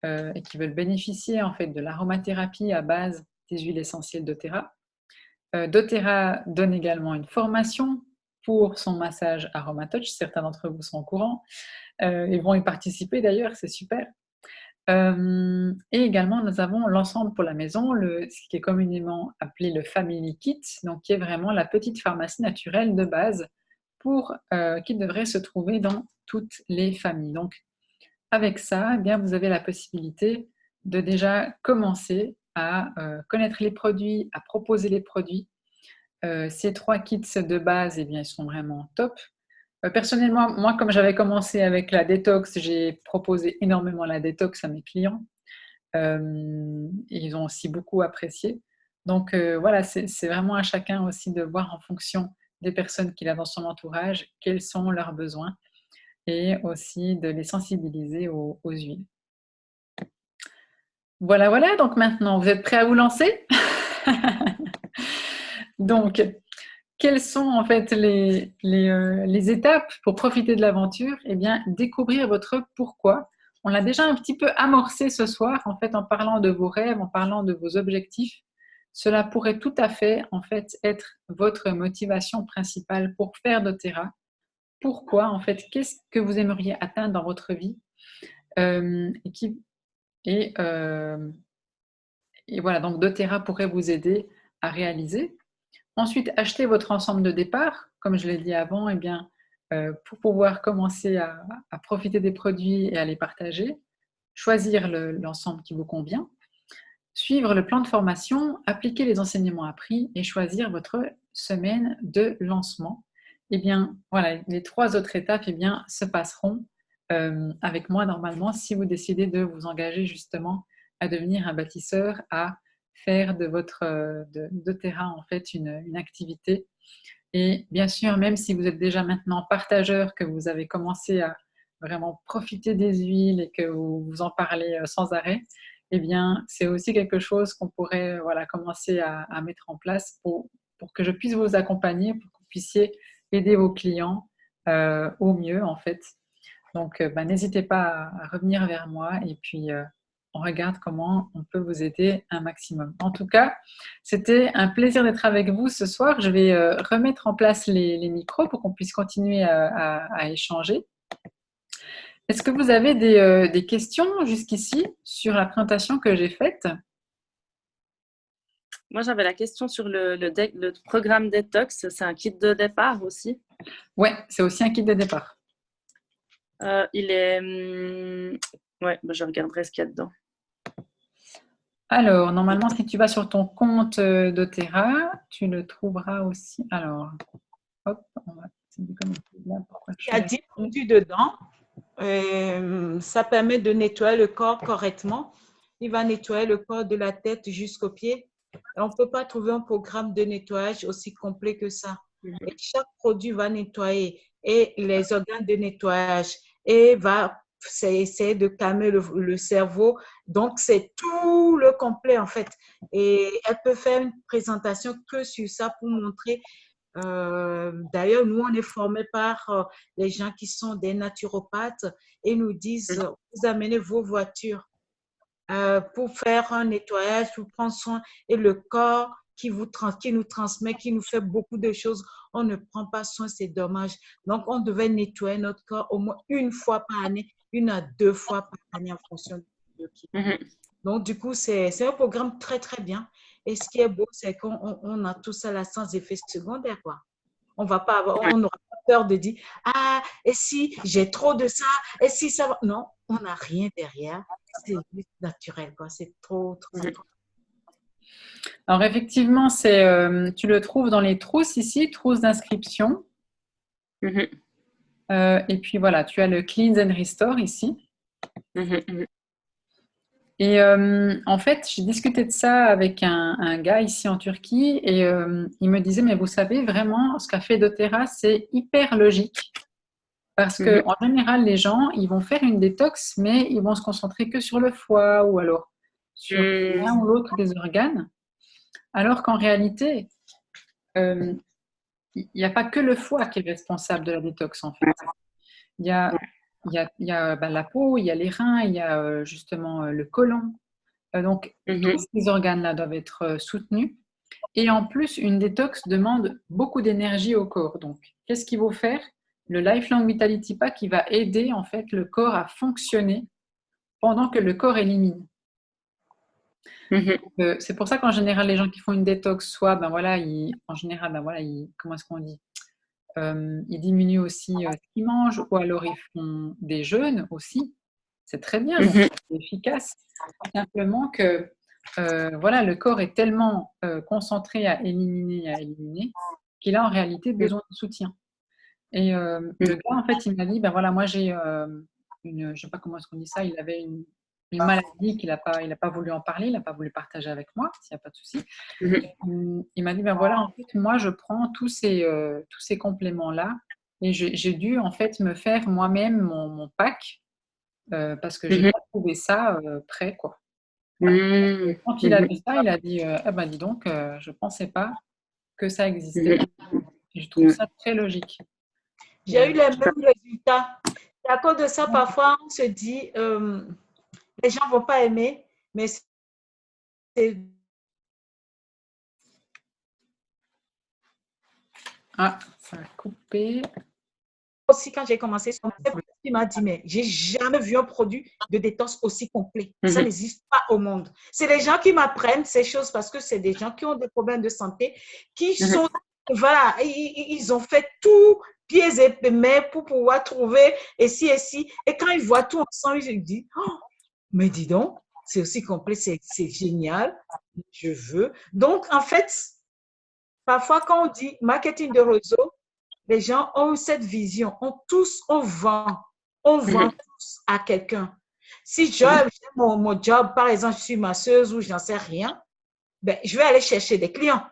et qui veulent bénéficier en fait de l'aromathérapie à base des huiles essentielles doTERRA. doTERRA donne également une formation pour son massage AromaTouch. Certains d'entre vous sont au courant et vont y participer d'ailleurs, c'est super. Et également, nous avons l'ensemble pour la maison, ce qui est communément appelé le Family Kit, donc qui est vraiment la petite pharmacie naturelle de base qui devrait se trouver dans toutes les familles. Donc, avec ça, eh bien, vous avez la possibilité de déjà commencer à connaître les produits, à proposer les produits. Ces 3 kits de base, eh bien, ils sont vraiment top. Personnellement, moi, comme j'avais commencé avec la détox, j'ai proposé énormément la détox à mes clients. Et ils ont aussi beaucoup apprécié. Donc voilà, c'est vraiment à chacun aussi de voir en fonction des personnes qu'il a dans son entourage, quels sont leurs besoins et aussi de les sensibiliser aux huiles. Voilà, voilà, donc maintenant, vous êtes prêts à vous lancer? Donc, quelles sont en fait les étapes pour profiter de l'aventure? Eh bien, découvrir votre pourquoi. On l'a déjà un petit peu amorcé ce soir, en fait, en parlant de vos rêves, en parlant de vos objectifs. Cela pourrait tout à fait, en fait, être votre motivation principale pour faire doTERRA. Pourquoi, en fait, qu'est-ce que vous aimeriez atteindre dans votre vie? Et voilà, donc doTERRA pourrait vous aider à réaliser. Ensuite, achetez votre ensemble de départ, comme je l'ai dit avant, eh bien, pour pouvoir commencer à profiter des produits et à les partager, choisir l'ensemble qui vous convient, suivre le plan de formation, appliquer les enseignements appris et choisir votre semaine de lancement. Eh bien, voilà, les 3 autres étapes eh bien, se passeront avec moi normalement si vous décidez de vous engager justement à devenir un bâtisseur, à faire de votre doTERRA en fait une activité. Et bien sûr, même si vous êtes déjà maintenant partageur, que vous avez commencé à vraiment profiter des huiles et que vous en parlez sans arrêt, eh bien, c'est aussi quelque chose qu'on pourrait voilà, commencer à mettre en place pour que je puisse vous accompagner, pour que vous puissiez aider vos clients au mieux, en fait. Donc, n'hésitez pas à revenir vers moi et puis on regarde comment on peut vous aider un maximum. En tout cas, c'était un plaisir d'être avec vous ce soir. Je vais remettre en place les micros pour qu'on puisse continuer à échanger. Est-ce que vous avez des questions jusqu'ici sur la présentation que j'ai faite? Moi, j'avais la question sur le programme Detox. C'est un kit de départ aussi? Oui, c'est aussi un kit de départ. Il est... ouais, je regarderai ce qu'il y a dedans. Alors, normalement, si tu vas sur ton compte doTERRA, tu le trouveras aussi. Alors, hop, on va se déconnecter là. Il y a 10 produits dedans. Ça permet de nettoyer le corps correctement. Il va nettoyer le corps de la tête jusqu'aux pieds. On ne peut pas trouver un programme de nettoyage aussi complet que ça. Et chaque produit va nettoyer et les organes de nettoyage et va essayer de calmer le cerveau. Donc, c'est tout le complet en fait. Et elle peut faire une présentation que sur ça pour montrer. D'ailleurs, nous, on est formés par les gens qui sont des naturopathes et nous disent, vous amenez vos voitures pour faire un nettoyage, pour prendre soin et le corps qui nous transmet, qui nous fait beaucoup de choses, on ne prend pas soin, c'est dommage. Donc, on devait nettoyer notre corps au moins une fois par année, 1 à 2 fois par année en fonction de qui. Donc, du coup, c'est un programme très, très bien. Et ce qui est beau, c'est qu'on a tout ça là sans effet secondaire, quoi. On n'aura pas peur de dire, ah, et si j'ai trop de ça, et si ça va. Non, on n'a rien derrière. C'est juste naturel, quoi. C'est trop. Alors, effectivement, tu le trouves dans les trousses ici, trousses d'inscription. Et puis voilà, tu as le Cleanse and Restore ici. Et en fait, j'ai discuté de ça avec un gars ici en Turquie et il me disait, mais vous savez, vraiment, ce qu'a fait doTERRA, c'est hyper logique. Parce qu'en général, les gens, ils vont faire une détox, mais ils vont se concentrer que sur le foie ou alors sur l'un ou l'autre des organes. Alors qu'en réalité, il n'y a pas que le foie qui est responsable de la détox, en fait. Il y a la peau, il y a les reins, il y a justement le côlon. Donc, tous ces organes-là doivent être soutenus. Et en plus, une détox demande beaucoup d'énergie au corps. Donc, qu'est-ce qu'il faut faire? Le Lifelong Vitality Pack qui va aider en fait le corps à fonctionner pendant que le corps élimine. C'est pour ça qu'en général, les gens qui font une détox, soit, comment est-ce qu'on dit? Ils diminuent aussi ce qu'ils mangent, ou alors ils font des jeûnes aussi. C'est très bien, donc c'est efficace. Simplement que le corps est tellement concentré à éliminer qu'il a en réalité besoin de soutien. Et le gars, en fait, il m'a dit, moi j'ai je ne sais pas comment est-ce qu'on dit ça, il avait une maladie qu'il n'a pas voulu en parler, il n'a pas voulu partager avec moi, s'il n'y a pas de souci. Il m'a dit, en fait, moi je prends tous ces compléments-là et j'ai dû en fait me faire moi-même mon pack parce que je n'ai pas trouvé ça prêt, quoi. Quand il a vu ça, il a dit, dis donc, je ne pensais pas que ça existait. Et je trouve ça très logique. J'ai eu les mêmes résultats. Et à cause de ça, parfois, on se dit, les gens ne vont pas aimer, mais c'est... Ah, ça a coupé. Aussi, quand j'ai commencé, il m'a dit, mais j'ai jamais vu un produit de détox aussi complet. Ça n'existe pas au monde. C'est les gens qui m'apprennent ces choses parce que c'est des gens qui ont des problèmes de santé, qui sont, ils ont fait tout pieds et mains pour pouvoir trouver et ci. Et quand ils voient tout ensemble, ils se disent, oh, mais dis donc, c'est aussi complet, c'est génial, je veux. Donc, en fait, parfois, quand on dit marketing de réseau, les gens ont cette vision, on vend. on vend tous à quelqu'un. Si j'ai mon job, par exemple, je suis masseuse ou j'en sais rien, ben, je vais aller chercher des clients.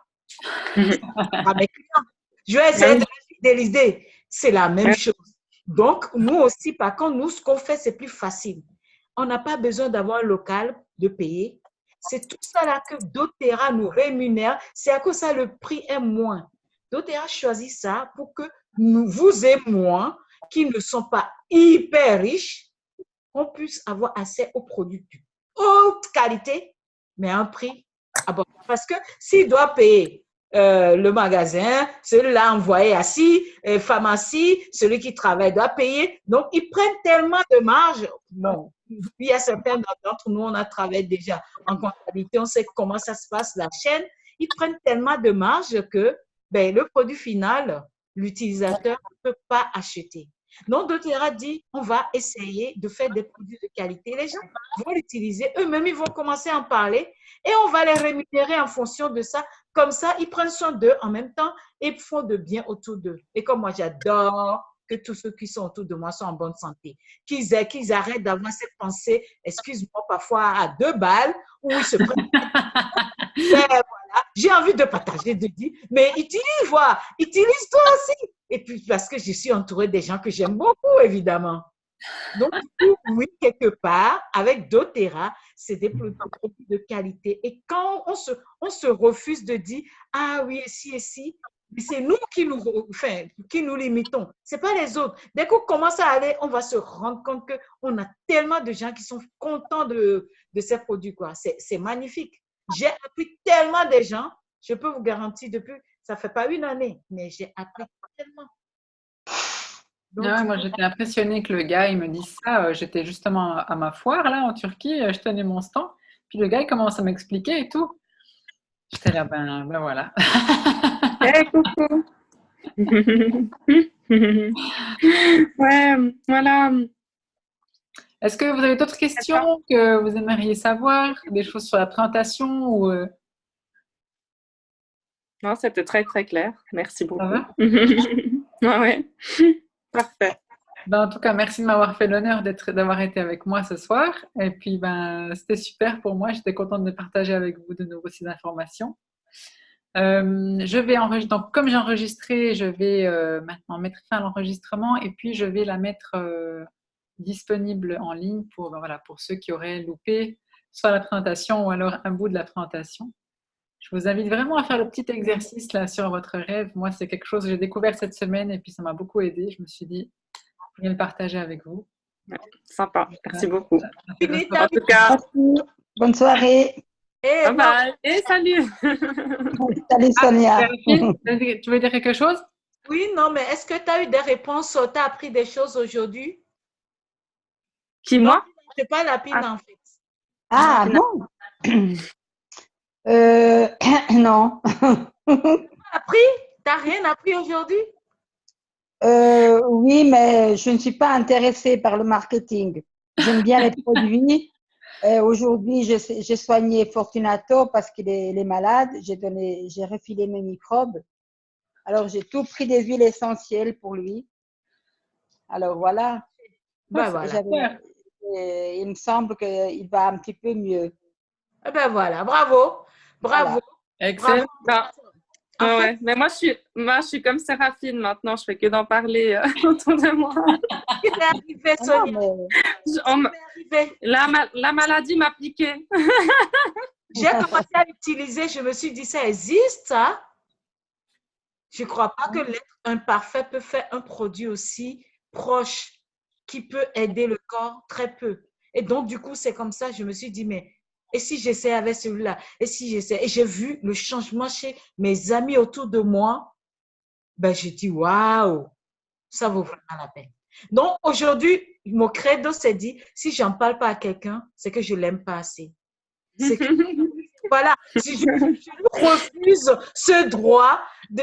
À mes clients. Je vais essayer de les fidéliser. C'est la même chose. Donc, nous aussi, par contre, nous, ce qu'on fait, c'est plus facile. On n'a pas besoin d'avoir un local, de payer. C'est tout ça là que doTERRA nous rémunère. C'est à cause de ça le prix est moins. doTERRA choisit ça pour que nous, vous et moi, qui ne sont pas hyper riches, on puisse avoir accès aux produits de haute qualité, mais à un prix abordable. Parce que s'il doit payer le magasin, celui-là envoyé assis, pharmacie, celui qui travaille doit payer. Donc, ils prennent tellement de marge. Bon, il y a certains d'entre nous, on a travaillé déjà en comptabilité, on sait comment ça se passe, la chaîne. Ils prennent tellement de marge que ben, le produit final, l'utilisateur ne peut pas acheter. Donc, doTERRA dit, on va essayer de faire des produits de qualité. Les gens vont l'utiliser, eux-mêmes, ils vont commencer à en parler et on va les rémunérer en fonction de ça. Comme ça, ils prennent soin d'eux en même temps et font de bien autour d'eux. Et comme moi, j'adore que tous ceux qui sont autour de moi soient en bonne santé, qu'ils arrêtent d'avoir cette pensée, excuse-moi, parfois à 2 balles, où ils se prennent. Voilà. J'ai envie de partager, de dire, mais utilise-toi aussi. Et puis, parce que je suis entourée des gens que j'aime beaucoup, évidemment. Donc, oui, quelque part, avec doTERRA, c'est des produits de qualité. Et quand on se refuse de dire, ah oui, et si, c'est nous qui nous limitons. Ce n'est pas les autres. Dès qu'on commence à aller, on va se rendre compte qu'on a tellement de gens qui sont contents de ces produits. C'est magnifique. J'ai appris tellement de gens, je peux vous garantir, depuis, ça ne fait pas 1 année, mais j'ai appris tellement. Donc, moi, j'étais impressionnée que le gars, il me dise ça. J'étais justement à ma foire, là, en Turquie. Je tenais mon stand. Puis le gars, il commence à m'expliquer et tout. J'étais là, ben voilà. Hey, coucou. Ouais, voilà. Est-ce que vous avez d'autres questions que vous aimeriez savoir? Des choses sur la présentation ou Non, c'était très, très clair. Merci beaucoup. Ça va? Ouais. Parfait. Ben, en tout cas, merci de m'avoir fait l'honneur d'avoir été avec moi ce soir. Et puis, ben, c'était super pour moi. J'étais contente de partager avec vous de nouveau ces informations. Je vais enregistrer. Donc, comme j'ai enregistré, je vais maintenant mettre fin à l'enregistrement et puis je vais la mettre disponible en ligne pour, ben, voilà, pour ceux qui auraient loupé soit la présentation ou alors un bout de la présentation. Je vous invite vraiment à faire le petit exercice là sur votre rêve. Moi, c'est quelque chose que j'ai découvert cette semaine et puis ça m'a beaucoup aidé. Je me suis dit, je vais le partager avec vous. Sympa. Merci beaucoup. En tout cas, bonne soirée. Bye bye. Et salut. Salut Sonia. Séraphine, tu veux dire quelque chose? Oui, non, mais est-ce que tu as eu des réponses? Tu as appris des choses aujourd'hui? Qui, moi? C'est pas la pine, en fait. Ah, non. Non. Appris? T'as rien appris aujourd'hui? Oui, mais je ne suis pas intéressée par le marketing. J'aime bien les produits. Aujourd'hui, j'ai soigné Fortunato parce qu'il est malade. J'ai refilé mes microbes. Alors, j'ai tout pris des huiles essentielles pour lui. Alors, voilà. Ben voilà. Il me semble qu'il va un petit peu mieux. Ben voilà, bravo. Bravo. Voilà. Excellent. Ouais. Mais moi, je suis comme Séraphine maintenant. Je fais que d'en parler autour de moi. Il est arrivé, Sonia. La maladie m'a piqué. J'ai commencé à l'utiliser. Je me suis dit, ça existe, ça? Je ne crois pas que l'être imparfait peut faire un produit aussi proche qui peut aider le corps très peu. Et donc, du coup, c'est comme ça, je me suis dit, mais et si j'essaie avec celui-là? Et si j'essaie? Et j'ai vu le changement chez mes amis autour de moi. Ben, j'ai dit, waouh, ça vaut vraiment la peine. Donc, aujourd'hui, mon credo s'est dit, si je n'en parle pas à quelqu'un, c'est que je ne l'aime pas assez. Voilà, si je refuse ce droit de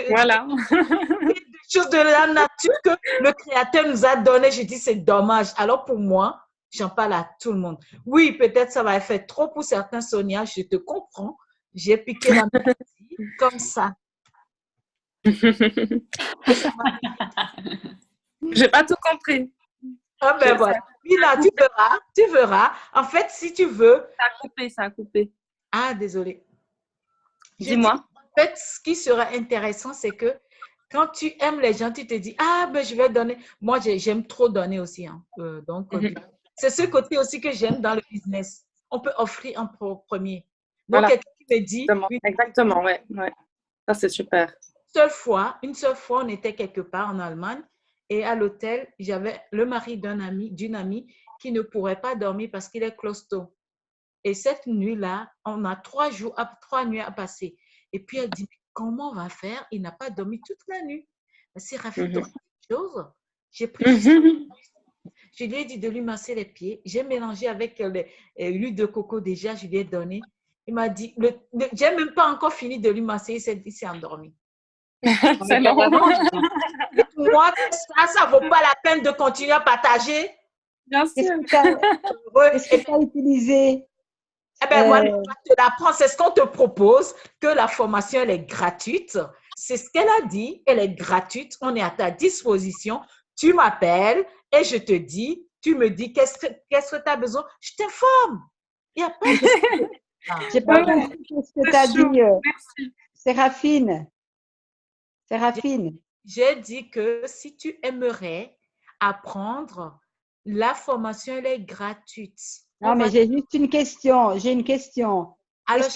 choses de la nature que le Créateur nous a donné, je dis c'est dommage. Alors pour moi, j'en parle à tout le monde. Oui, peut-être ça va faire trop pour certains, Sonia, je te comprends. J'ai piqué la maladie comme ça. J'ai pas tout compris. Ah ben voilà. Mila, tu verras. En fait, si tu veux. Ça a coupé. Ah, désolé. Dis-moi. En fait, ce qui sera intéressant, c'est que quand tu aimes les gens, tu te dis, ah, ben je vais donner. Moi, j'aime trop donner aussi. Hein. C'est ce côté aussi que j'aime dans le business. On peut offrir en premier. Donc, Voilà. quelqu'un qui me dit. Exactement, ouais. Ça, c'est super. Une seule fois, on était quelque part en Allemagne et à l'hôtel, j'avais le mari d'une amie qui ne pourrait pas dormir parce qu'il est claustro. Et cette nuit-là, on a 3 nuits à passer. Et puis, elle dit, comment on va faire? Il n'a pas dormi toute la nuit. C'est Rafi, quelque chose. J'ai pris je lui ai dit de lui masser les pieds. J'ai mélangé avec l'huile de coco déjà, je lui ai donné. Il m'a dit, j'ai même pas encore fini de lui masser, il s'est endormi. C'est long. Dites-moi que ça ne vaut pas la peine de continuer à partager. Bien sûr. Qu'est-ce que tu as utilisé? Eh bien, moi, je te l'apprends. C'est ce qu'on te propose, que la formation, elle est gratuite. C'est ce qu'elle a dit. Elle est gratuite. On est à ta disposition. Tu m'appelles et je te dis, tu me dis qu'est-ce que tu as besoin. Je t'informe. Il n'y a pas de... J'ai pas compris ce que tu as dit. Merci. Séraphine. J'ai dit que si tu aimerais apprendre, la formation, elle est gratuite. Non, mais j'ai juste une question. J'ai une question. Alors,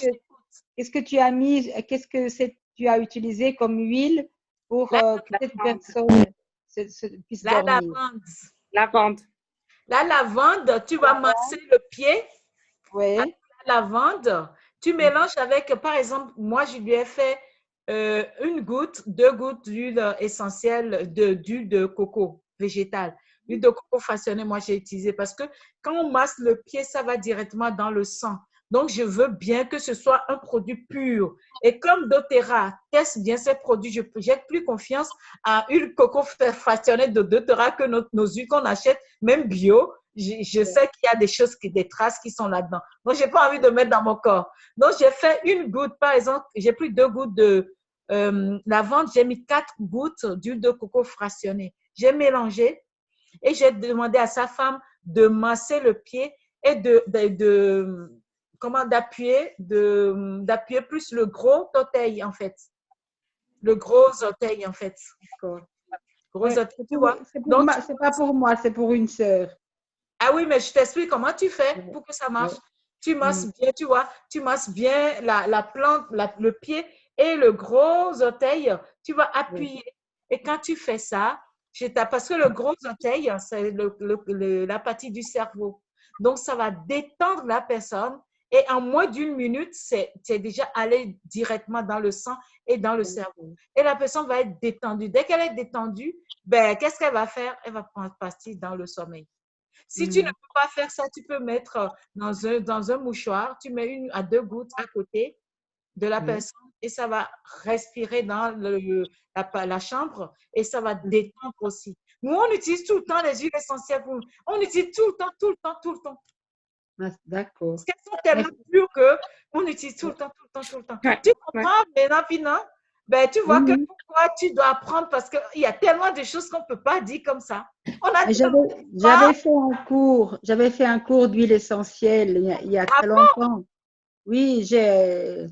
qu'est-ce que tu as mis, tu as utilisé comme huile pour que cette personne puisse dormir? Lavande. La lavande, tu vas masser le pied. Oui. La lavande, tu mélanges avec, par exemple, moi, je lui ai fait 1 goutte, 2 gouttes d'huile essentielle, d'huile de coco végétale. L'huile de coco fractionnée, moi, j'ai utilisé parce que quand on masse le pied, ça va directement dans le sang. Donc, je veux bien que ce soit un produit pur. Et comme doTERRA teste bien ces produits, j'ai plus confiance à l'huile de coco fractionnée de doTERRA que nos huiles qu'on achète, même bio. Je sais qu'il y a des traces qui sont là-dedans. Donc, je n'ai pas envie de mettre dans mon corps. Donc, j'ai fait 1 goutte, par exemple, j'ai pris 2 gouttes de lavande, j'ai mis 4 gouttes d'huile de coco fractionnée. J'ai mélangé et j'ai demandé à sa femme de masser le pied et d'appuyer plus le gros orteil, en fait. Le gros orteil, en fait. Gros orteil, tu vois. C'est pas pour moi, c'est pour une sœur. Ah oui, mais je t'explique comment tu fais pour que ça marche. Tu masses bien, tu vois, tu masses bien la plante, le pied et le gros orteil, tu vas appuyer. Et quand tu fais ça, parce que le gros orteil, c'est la partie du cerveau. Donc, ça va détendre la personne et en moins d'1 minute, c'est déjà allé directement dans le sang et dans le cerveau. Et la personne va être détendue. Dès qu'elle est détendue, ben, qu'est-ce qu'elle va faire? Elle va prendre partie dans le sommeil. Si tu ne peux pas faire ça, tu peux mettre dans un mouchoir, tu mets 1 à 2 gouttes à côté de la personne et ça va respirer dans la chambre et ça va détendre aussi. Nous, on utilise tout le temps les huiles essentielles. On utilise tout le temps. D'accord. Parce qu'elles sont tellement pures qu'on utilise tout le temps. Tu comprends, maintenant, ben, tu vois que pourquoi tu dois apprendre parce qu'il y a tellement de choses qu'on ne peut pas dire comme ça. J'avais fait un cours d'huile essentielle il y a très longtemps. Oui, j'ai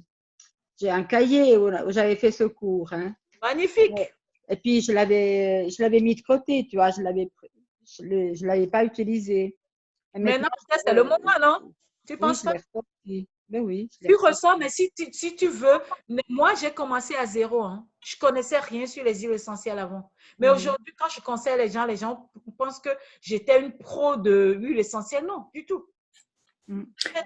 un cahier où j'avais fait ce cours. Hein. Magnifique. Et puis, je l'avais mis de côté, tu vois, je l'avais pas utilisé. Maintenant, c'est le moment, non? Tu penses pas? Ben oui. Tu ressens, mais si tu veux, moi, j'ai commencé à 0. Hein. Je ne connaissais rien sur les huiles essentielles avant. Mais aujourd'hui, quand je conseille les gens pensent que j'étais une pro de l'huile essentielle. Non, du tout.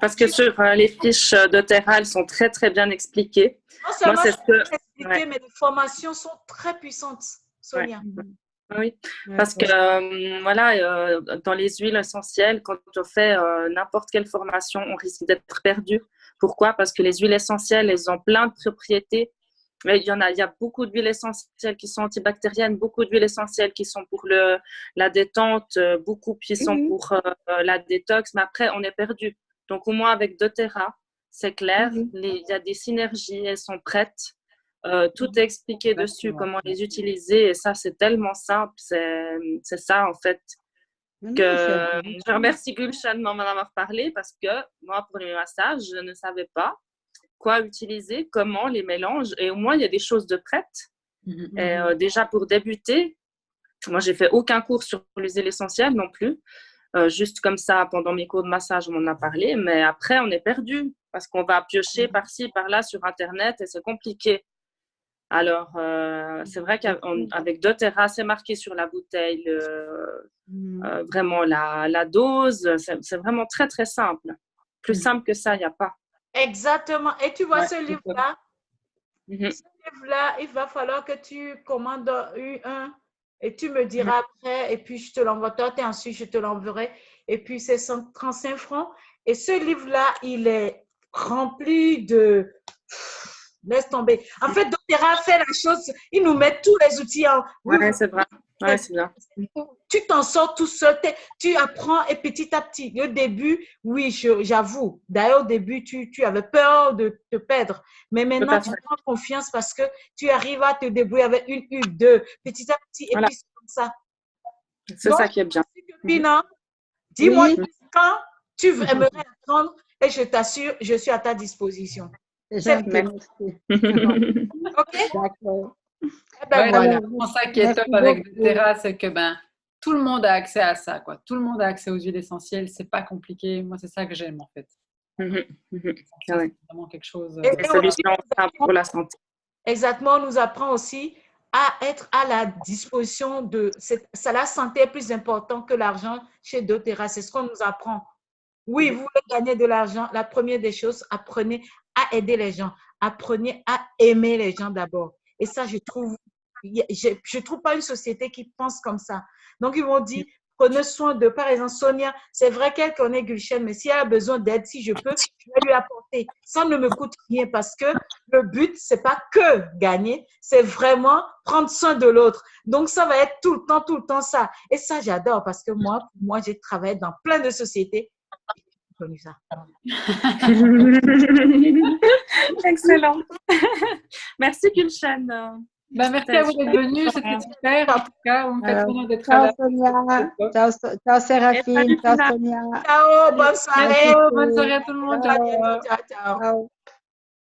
Parce que sur les fiches doTERRA, elles sont très, très bien expliquées. Non seulement expliquées, mais les formations sont très puissantes, Sonia. Oui, parce que voilà, dans les huiles essentielles, quand on fait n'importe quelle formation, on risque d'être perdu. Pourquoi? Parce que les huiles essentielles, elles ont plein de propriétés. Il y a beaucoup d'huiles essentielles qui sont antibactériennes, beaucoup d'huiles essentielles qui sont pour la détente, beaucoup qui sont pour la détox, mais après, on est perdu. Donc, au moins, avec doTERRA, c'est clair, il y a des synergies, elles sont prêtes. Tout est expliqué dessus, comment les utiliser, et ça, c'est tellement simple, c'est ça, en fait. Non, que c'est je remercie Gulshan de m'en avoir parlé parce que moi, pour les massages, je ne savais pas quoi utiliser, comment les mélanges. Et au moins, il y a des choses de prêtes. Et, déjà, pour débuter, moi, j'ai fait aucun cours sur les huiles essentielles non plus. Juste comme ça, pendant mes cours de massage, on m'en a parlé. Mais après, on est perdu parce qu'on va piocher par-ci, par-là sur Internet et c'est compliqué. Alors, c'est vrai qu'avec doTERRA, c'est marqué sur la bouteille vraiment la dose. C'est vraiment très, très simple. Plus simple que ça, il n'y a pas. Exactement. Et tu vois Ouais, ce c'est livre-là, Mhm. ce livre-là, il va falloir que tu commandes un et tu me diras après et puis je te l'envoie. Toi, et ensuite, je te l'enverrai. Et puis, c'est 135 francs. Et ce livre-là, il est rempli de… Laisse tomber. En fait, doTERRA fait la chose, il nous met tous les outils en… Oui, Ouais, c'est vrai. Ouais, c'est bien. tu t'en sors tout seul, tu apprends et petit à petit. Au début, oui, j'avoue. D'ailleurs, au début, tu avais peur de te perdre. Mais maintenant, tu prends confiance parce que tu arrives à te débrouiller avec une huile, deux, petit à petit. Et Voilà. puis, c'est comme ça. C'est ça qui est bien. Pina, dis-moi Oui, quand tu aimerais apprendre et je t'assure, je suis à ta disposition. c'est C'est gentil, merci. OK? D'accord. Eh ben Ouais, voilà. c'est vraiment ça qui est Merci top avec beaucoup. doTERRA, c'est que tout le monde a accès à ça, quoi. Tout le monde a accès aux huiles essentielles, c'est pas compliqué. Moi, c'est ça que j'aime en fait. Ça, Ouais. c'est vraiment quelque chose. Et Des solutions simples pour la santé. exactement, on nous apprend aussi à être à la disposition de… Ça, la santé est plus important que l'argent chez doTERRA. C'est ce qu'on nous apprend. Oui, vous voulez gagner de l'argent. La première des choses, apprenez à aider les gens. Apprenez à aimer les gens d'abord. Et ça, je trouve pas une société qui pense comme ça. Donc, ils m'ont dit, prenez soin de, par exemple, Sonia, c'est vrai qu'elle connaît Gulshan, mais si elle a besoin d'aide, si je peux, je vais lui apporter. Ça ne me coûte rien parce que le but, c'est pas que gagner, c'est vraiment prendre soin de l'autre. Donc, ça va être tout le temps ça. Et ça, j'adore parce que moi, j'ai travaillé dans plein de sociétés. J'ai connu ça. Excellent. Merci Gulshan. Merci à vous d'être venus, c'était super. En tout cas, vous me faites plaisir d'être Ciao là. Sonia, ciao Séraphine, ciao Sonia. Ciao, bonne soirée. Bonne soirée à tout le monde. À bientôt. Ciao, ciao. Ciao.